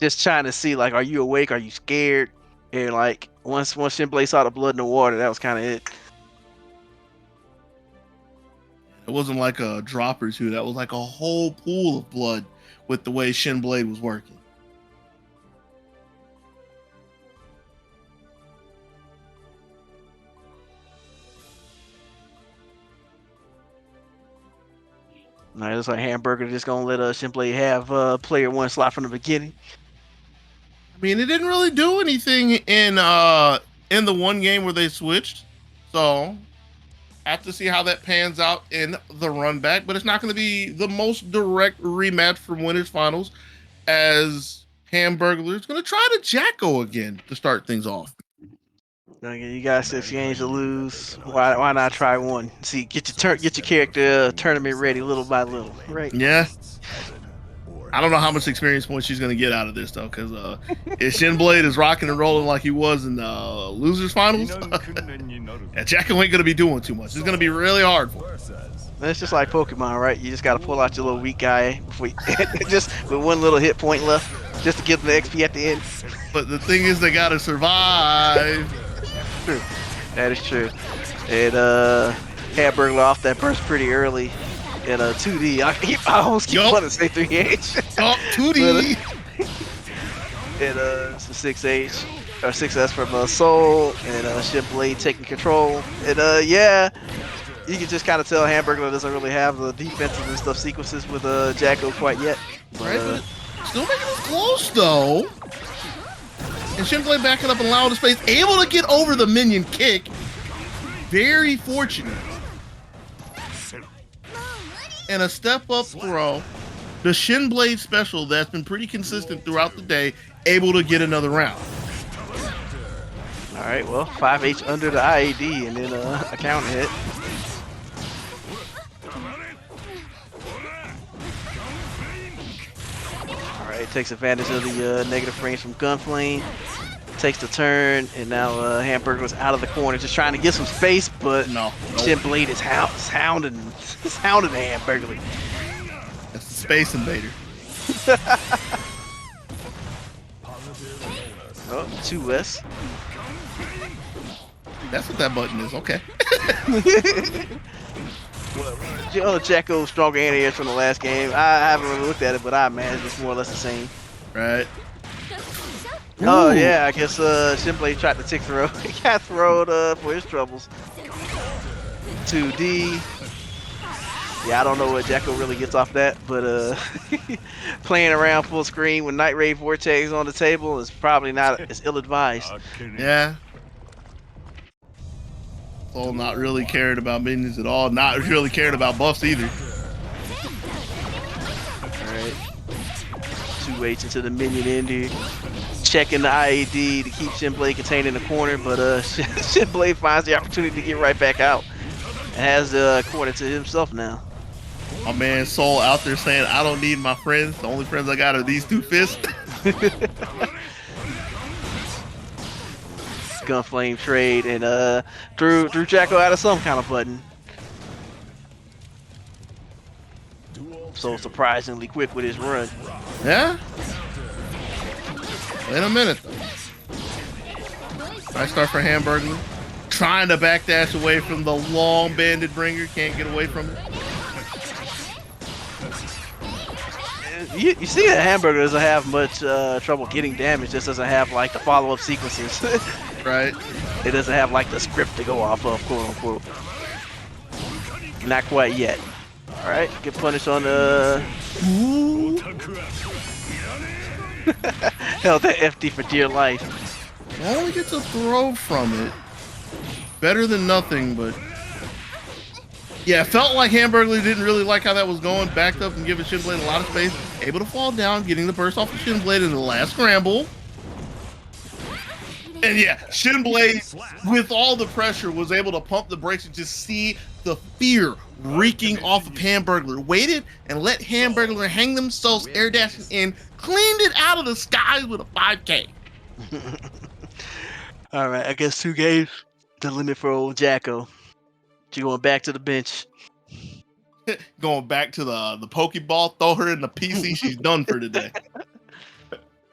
Just trying to see, like, are you awake? Are you scared? And like once Shinblade saw the blood in the water, that was kind of it. It wasn't like a drop or two. That was like a whole pool of blood with the way Shinblade was working. All right, looks like Hamburger just gonna let Shinblade have player 1 slot from the beginning. I mean, it didn't really do anything in the one game where they switched. So have to see how that pans out in the run back, but it's not going to be the most direct rematch from winners finals, as Hamburglar is going to try to Jacko again to start things off. You got 6 games to lose. Why not try one? See, get your character tournament ready little by little, right? Yeah. I don't know how much experience points she's going to get out of this, though, because if Shinblade is rocking and rolling like he was in the losers finals, yeah, Jacko ain't going to be doing too much. It's going to be really hard for him. It's just like Pokemon, right? You just got to pull out your little weak guy before just with one little hit point left, just to get the XP at the end. But the thing is, they got to survive. True. That is true. And Hamburglar off that burst pretty early in 2D. I almost keep wanting to say 3H. Oh, 2D. And it's a 6H or 6S from Soul, and Shinblade taking control. And yeah, you can just kind of tell Hamburglar doesn't really have the defensive and stuff sequences with Jacko quite yet. Right, but still making it close though. And Shinblade backing up and allowing the space, able to get over the minion kick. Very fortunate. And a step up throw. The Shinblade special that's been pretty consistent throughout the day, able to get another round. All right, well, 5H under the IAD and then a counter hit. All right, takes advantage of the negative frames from Gunflame. Takes the turn, and now Hamburger was out of the corner, just trying to get some space, but No. Shinblade is hounding Hamburger. That's the Space Invader. Oh, 2S. That's what that button is. Okay. Jacko's stronger anti-airs from the last game. I haven't really looked at it, but I imagine it's more or less the same. Right. Oh Ooh. yeah, I guess Shinblade tried to tick throw. He got throwed for his troubles. 2D. Yeah, I don't know what Jacko really gets off that, but playing around full screen with Night Ray Vortex on the table is probably not as ill-advised. Yeah. Soul not really caring about minions at all. Not really caring about buffs either. Alright. 2H into the minion end here. Checking the IAD to keep Shinblade contained in the corner, but Shinblade finds the opportunity to get right back out. And has the corner to himself now. My man Soul out there saying, I don't need my friends. The only friends I got are these 2 fists. Gunflame trade and threw Jacko out of some kind of button. So surprisingly quick with his run. Yeah? Wait a minute, though. Nice start for Hamburglar. Trying to backdash away from the long banded bringer. Can't get away from it. You see that Hamburger doesn't have much trouble getting damage. Just doesn't have like the follow-up sequences. Right. It doesn't have like the script to go off of, quote unquote. Not quite yet. All right, get punished on the. Held that FD for dear life. Only gets a throw from it. Better than nothing, but yeah, it felt like Hamburglar didn't really like how that was going. Backed up and giving Shinblade a lot of space. Able to fall down, getting the burst off of Shinblade in the last scramble. And yeah, Shinblade, with all the pressure, was able to pump the brakes and just see the fear reeking off of Hamburglar. Waited and let Hamburglar hang themselves air dashing in, cleaned it out of the skies with a 5K. All right, I guess 2 games the limit for old Jacko. She going back to the bench. Going back to the Pokeball, throw her in the PC. She's done for today.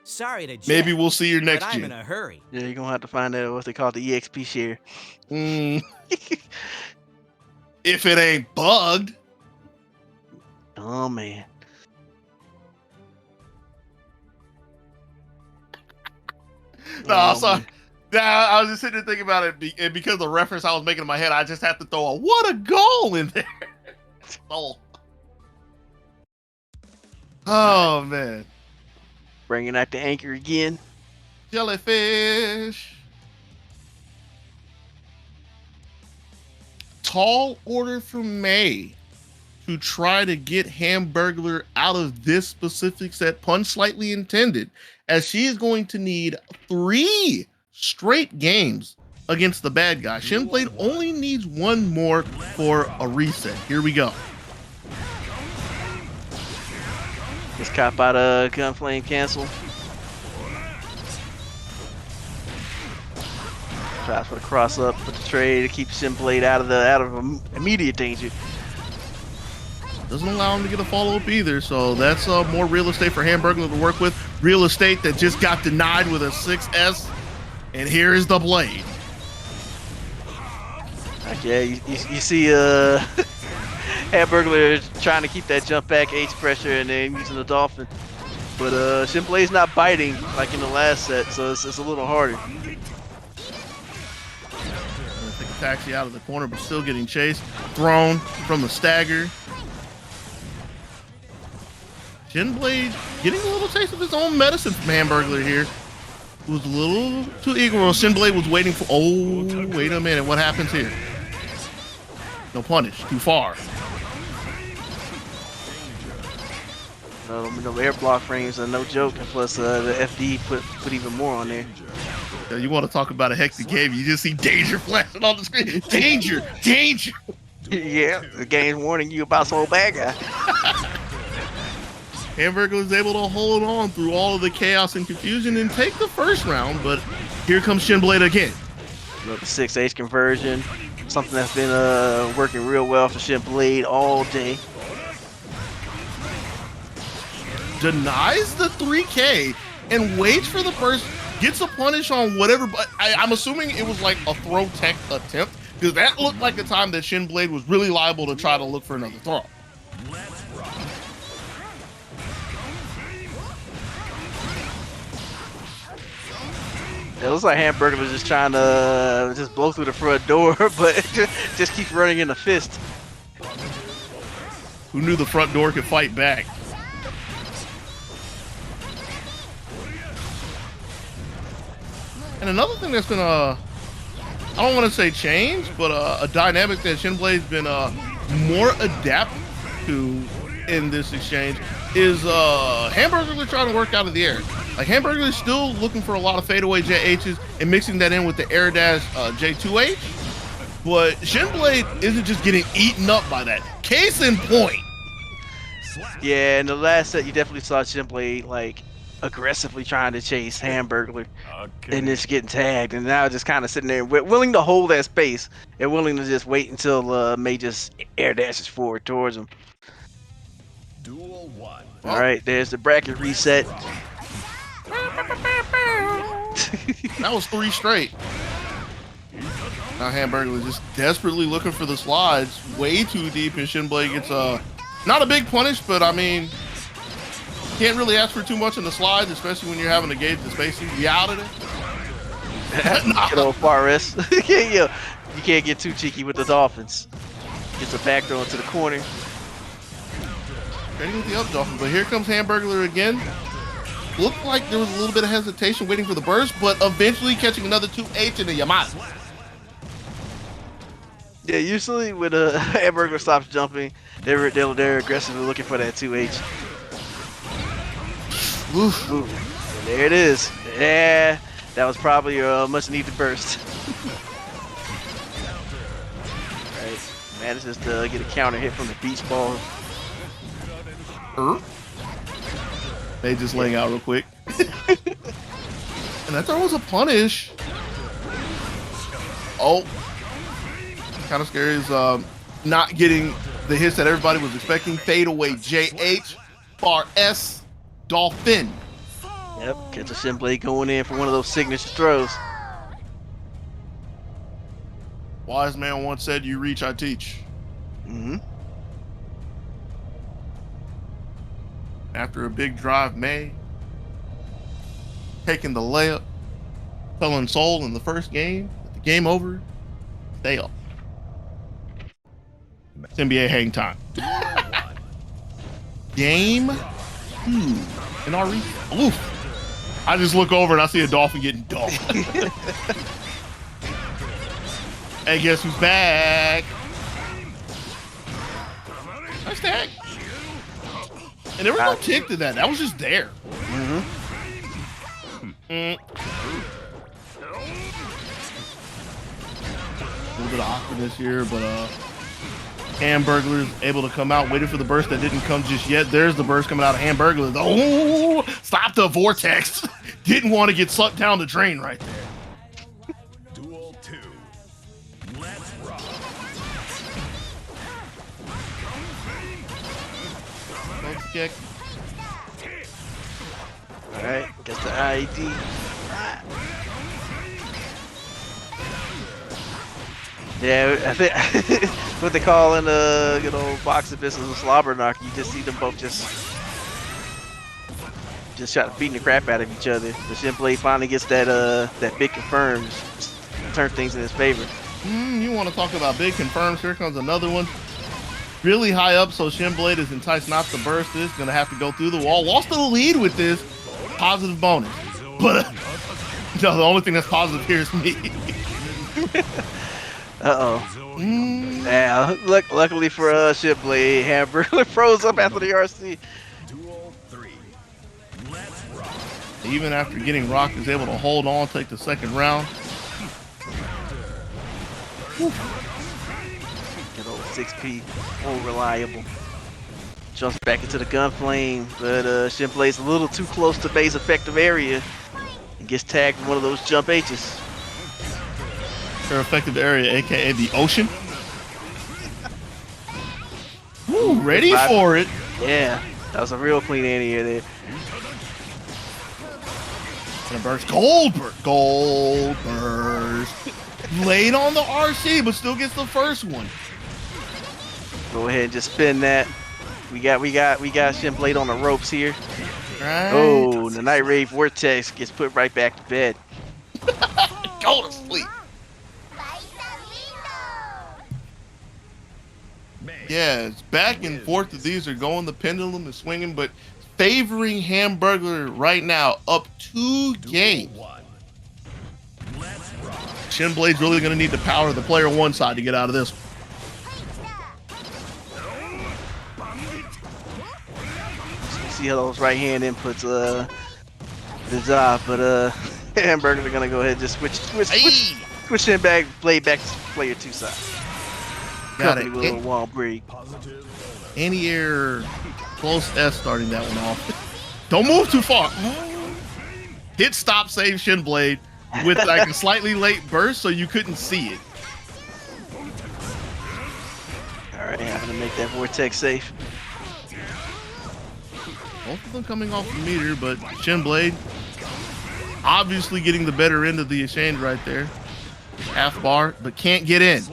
Sorry to jet, Maybe we'll see her but next I'm year. in a hurry. Yeah, you're gonna have to find out what they call the EXP share. If it ain't bugged. Oh man. No, sorry. Yeah, I was just sitting there thinking about it, and because of the reference I was making in my head, I just have to throw a what a goal in there. Oh man. Bringing out the anchor again. Jellyfish. Tall order from May to try to get Hamburglar out of this specific set, pun slightly intended, as she is going to need 3 straight games against the bad guy. Shinblade only needs 1 more for a reset. Here we go. Just cop out a Gunflame cancel. Tries for the cross up with the trade to keep Shinblade out of immediate danger. Doesn't allow him to get a follow-up either, so that's more real estate for Hamburglar to work with. Real estate that just got denied with a 6S, and here is the blade. Okay, you see Hamburglar trying to keep that jump back H pressure and then using the Dolphin. But Shinblade's not biting like in the last set, so it's a little harder. Take a taxi out of the corner, but still getting chased. Thrown from the stagger. Shinblade getting a little taste of his own medicine from Hamburglar here. Was a little too eager. Shinblade was waiting for. Oh, wait a minute. What happens here? No punish. Too far. No air block frames are no joke, and plus the FD put even more on there. You want to talk about a hectic game? You just see danger flashing on the screen. Danger, danger. Yeah, the game's warning you about some old bad guy. Hamburglar was able to hold on through all of the chaos and confusion and take the first round, but here comes Shinblade again. The 6H conversion, something that's been working real well for Shinblade all day. Denies the 3K and waits for the burst, gets a punish on whatever, but I'm assuming it was like a throw tech attempt, because that looked like a time that Shinblade was really liable to try to look for another throw. It looks like Hamburger was just trying to just blow through the front door, but just keep running in the fist. Who knew the front door could fight back? And another thing that's been I don't want to say change, but a dynamic that Shinblade's been more adept to in this exchange is Hamburglar trying to work out of the air. Like Hamburglar is still looking for a lot of fadeaway JHs and mixing that in with the air dash J2H, but Shinblade isn't just getting eaten up by that. Case in point. Yeah, in the last set you definitely saw Shinblade like aggressively trying to chase Hamburglar Okay. and just getting tagged, and now just kind of sitting there willing to hold that space and willing to just wait until May just air dashes forward towards him. Duel 1. All right, there's the bracket reset. That was 3 straight. Now Hamburger was just desperately looking for the slides, way too deep, and Shinblade gets not a big punish, but I mean, can't really ask for too much in the slides, especially when you're having to gauge the spacing. You out of it. Good old Forest. You can't get too cheeky with the Dolphins. Gets a back throw into the corner. Ready with the up Dolphin, but here comes Hamburglar again. Looked like there was a little bit of hesitation waiting for the burst, but eventually catching another 2H in the Yamato. Yeah, usually when Hamburglar stops jumping, they're aggressively looking for that 2H. Oof. Ooh, and there it is. Yeah, that was probably a much needed burst. Right, manages to get a counter hit from the beach ball. They just laying out real quick. And that throw was a punish. Oh. Kind of scary is not getting the hits that everybody was expecting. Fade away JH, bar S, Dolphin. Yep, catch a Shinblade going in for one of those signature throws. Wise man once said, "You reach, I teach." Mm-hmm. After a big drive, May taking the layup, telling Soul in the first game that the game over, stay up. It's NBA hang time. Game in our region. Oof. I just look over and I see a Dolphin getting dumped. Hey, guess who's back? Nice tag. And there was no tick to that. That was just there. A little bit of awkwardness here, but Hamburglar is able to come out, waiting for the burst that didn't come just yet. There's the burst coming out of Hamburglar. Oh, stop the vortex. Didn't want to get sucked down the drain right there. Duel 2. Let's rock. Let's kick. All right, gets the IED. Yeah, I think what they call in the boxing business a slobber knock. You just see them both just beating the crap out of each other. The Shinblade finally gets that big confirm, just turn things in his favor. You want to talk about big confirms? Here comes another one. Really high up, so Shinblade is enticed not to burst this. Gonna have to go through the wall. Lost the lead with this. Positive bonus. But no, the only thing that's positive here is me. Yeah, luckily for Shinblade, Hamburglar froze up after the RC. Duel 3. Let's rock. Even after getting rocked, is able to hold on, take the second round. Good old 6P, old reliable. Jumps back into the gunflame, but Shinblade's a little too close to May's effective area and gets tagged in one of those jump H's. Their effective area, aka the ocean. Woo, ready for it. Yeah, that was a real clean anti-air there. And a burst. Gold burst. Late on the RC, but still gets the first one. Go ahead and just spin that. We got Shinblade on the ropes here. Right. Oh, the Night Raid Vortex gets put right back to bed. Go to sleep. Yeah, it's back and forth. These are going. The pendulum is swinging, but favoring Hamburglar right now, up 2 games. Shinblade's really going to need to power the player one side to get out of this one. See how those right hand inputs the job, but Hamburglar are gonna go ahead and just switch in back, blade back to player 2 side. Got Company it. with a little wall break. Anti-air close S starting that one off. Don't move too far. hit stop save Shinblade with like a slightly late burst, so you couldn't see it. All right, I'm gonna make that vortex safe. Both of them coming off the meter, but Shinblade obviously getting the better end of the exchange right there. Half bar, but can't get in.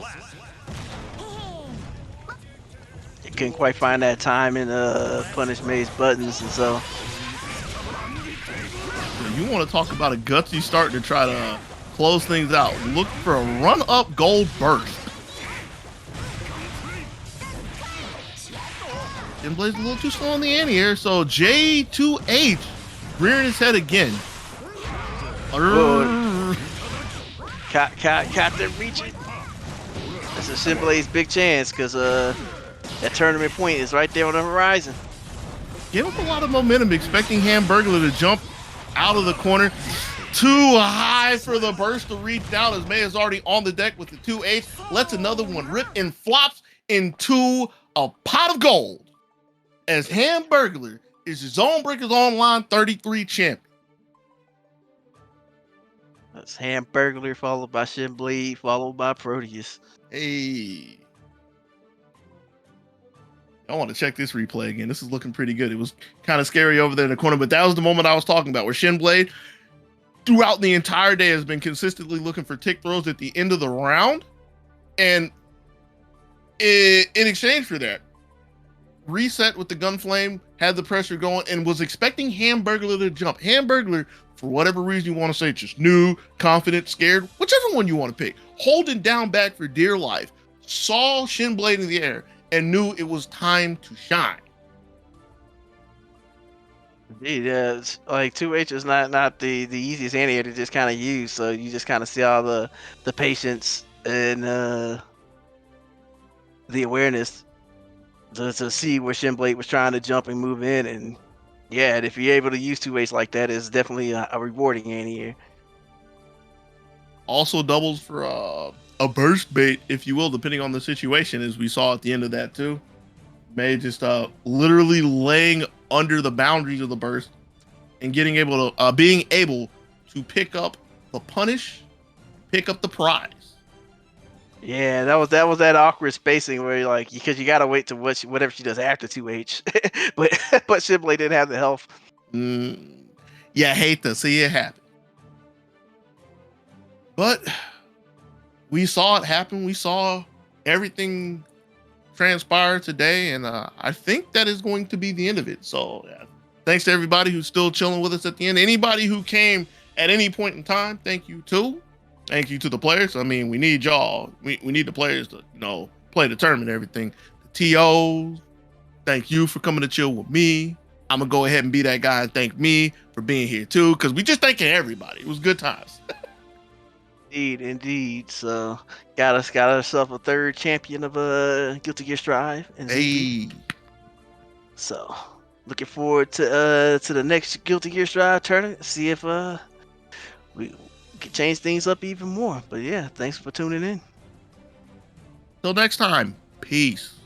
You couldn't quite find that time in punish May's buttons, and so You want to talk about a gutsy start to try to close things out. Look for a run-up gold burst. Shinblade's a little too slow on the end here, so J2H rearing his head again. Caught them reaching. That's a Shinblade's big chance, because that tournament point is right there on the horizon. Give up a lot of momentum, expecting Hamburglar to jump out of the corner. Too high for the burst to reach down, as May is already on the deck with the 2H. Lets another one rip and flops into a pot of gold, as Hamburglar is ZoneBreakers Online 33 champion. That's Hamburglar, followed by Shinblade, followed by Proteus. Hey. I want to check this replay again. This is looking pretty good. It was kind of scary over there in the corner, but that was the moment I was talking about, where Shinblade throughout the entire day has been consistently looking for tick throws at the end of the round. And in exchange for that, reset with the Gunflame, had the pressure going, and was expecting Hamburglar to jump. Hamburglar, for whatever reason you want to say, just new, confident, scared, whichever one you want to pick, holding down back for dear life, saw Shinblade in the air and knew it was time to shine. Indeed, yeah, like 2H is not the easiest anti to just kind of use, so you just kind of see all the patience and the awareness to see where Shinblade was trying to jump and move in, and yeah, and if you're able to use 2H like that, it's definitely a rewarding anti. Also doubles for a burst bait, if you will, depending on the situation, as we saw at the end of that too. May just literally laying under the boundaries of the burst and being able to pick up the punish, pick up the prize. Yeah, that was that awkward spacing where you're like, because you gotta wait to whatever she does after 2H, but Shinblade didn't have the health. Yeah, I hate to see it happen, but we saw it happen. We saw everything transpire today, and I think that is going to be the end of it. So yeah, thanks to everybody who's still chilling with us at the end. Anybody who came at any point in time, thank you too. Thank you to the players. I mean, we need y'all. We need the players to, play the tournament and everything. The TOs, thank you for coming to chill with me. I'm going to go ahead and be that guy and thank me for being here too, because we just thanking everybody. It was good times. Indeed. So got ourselves a third champion of Guilty Gear Strive. Hey. So looking forward to the next Guilty Gear Strive tournament. See if we can change things up even more. But yeah, thanks for tuning in. Till next time. Peace.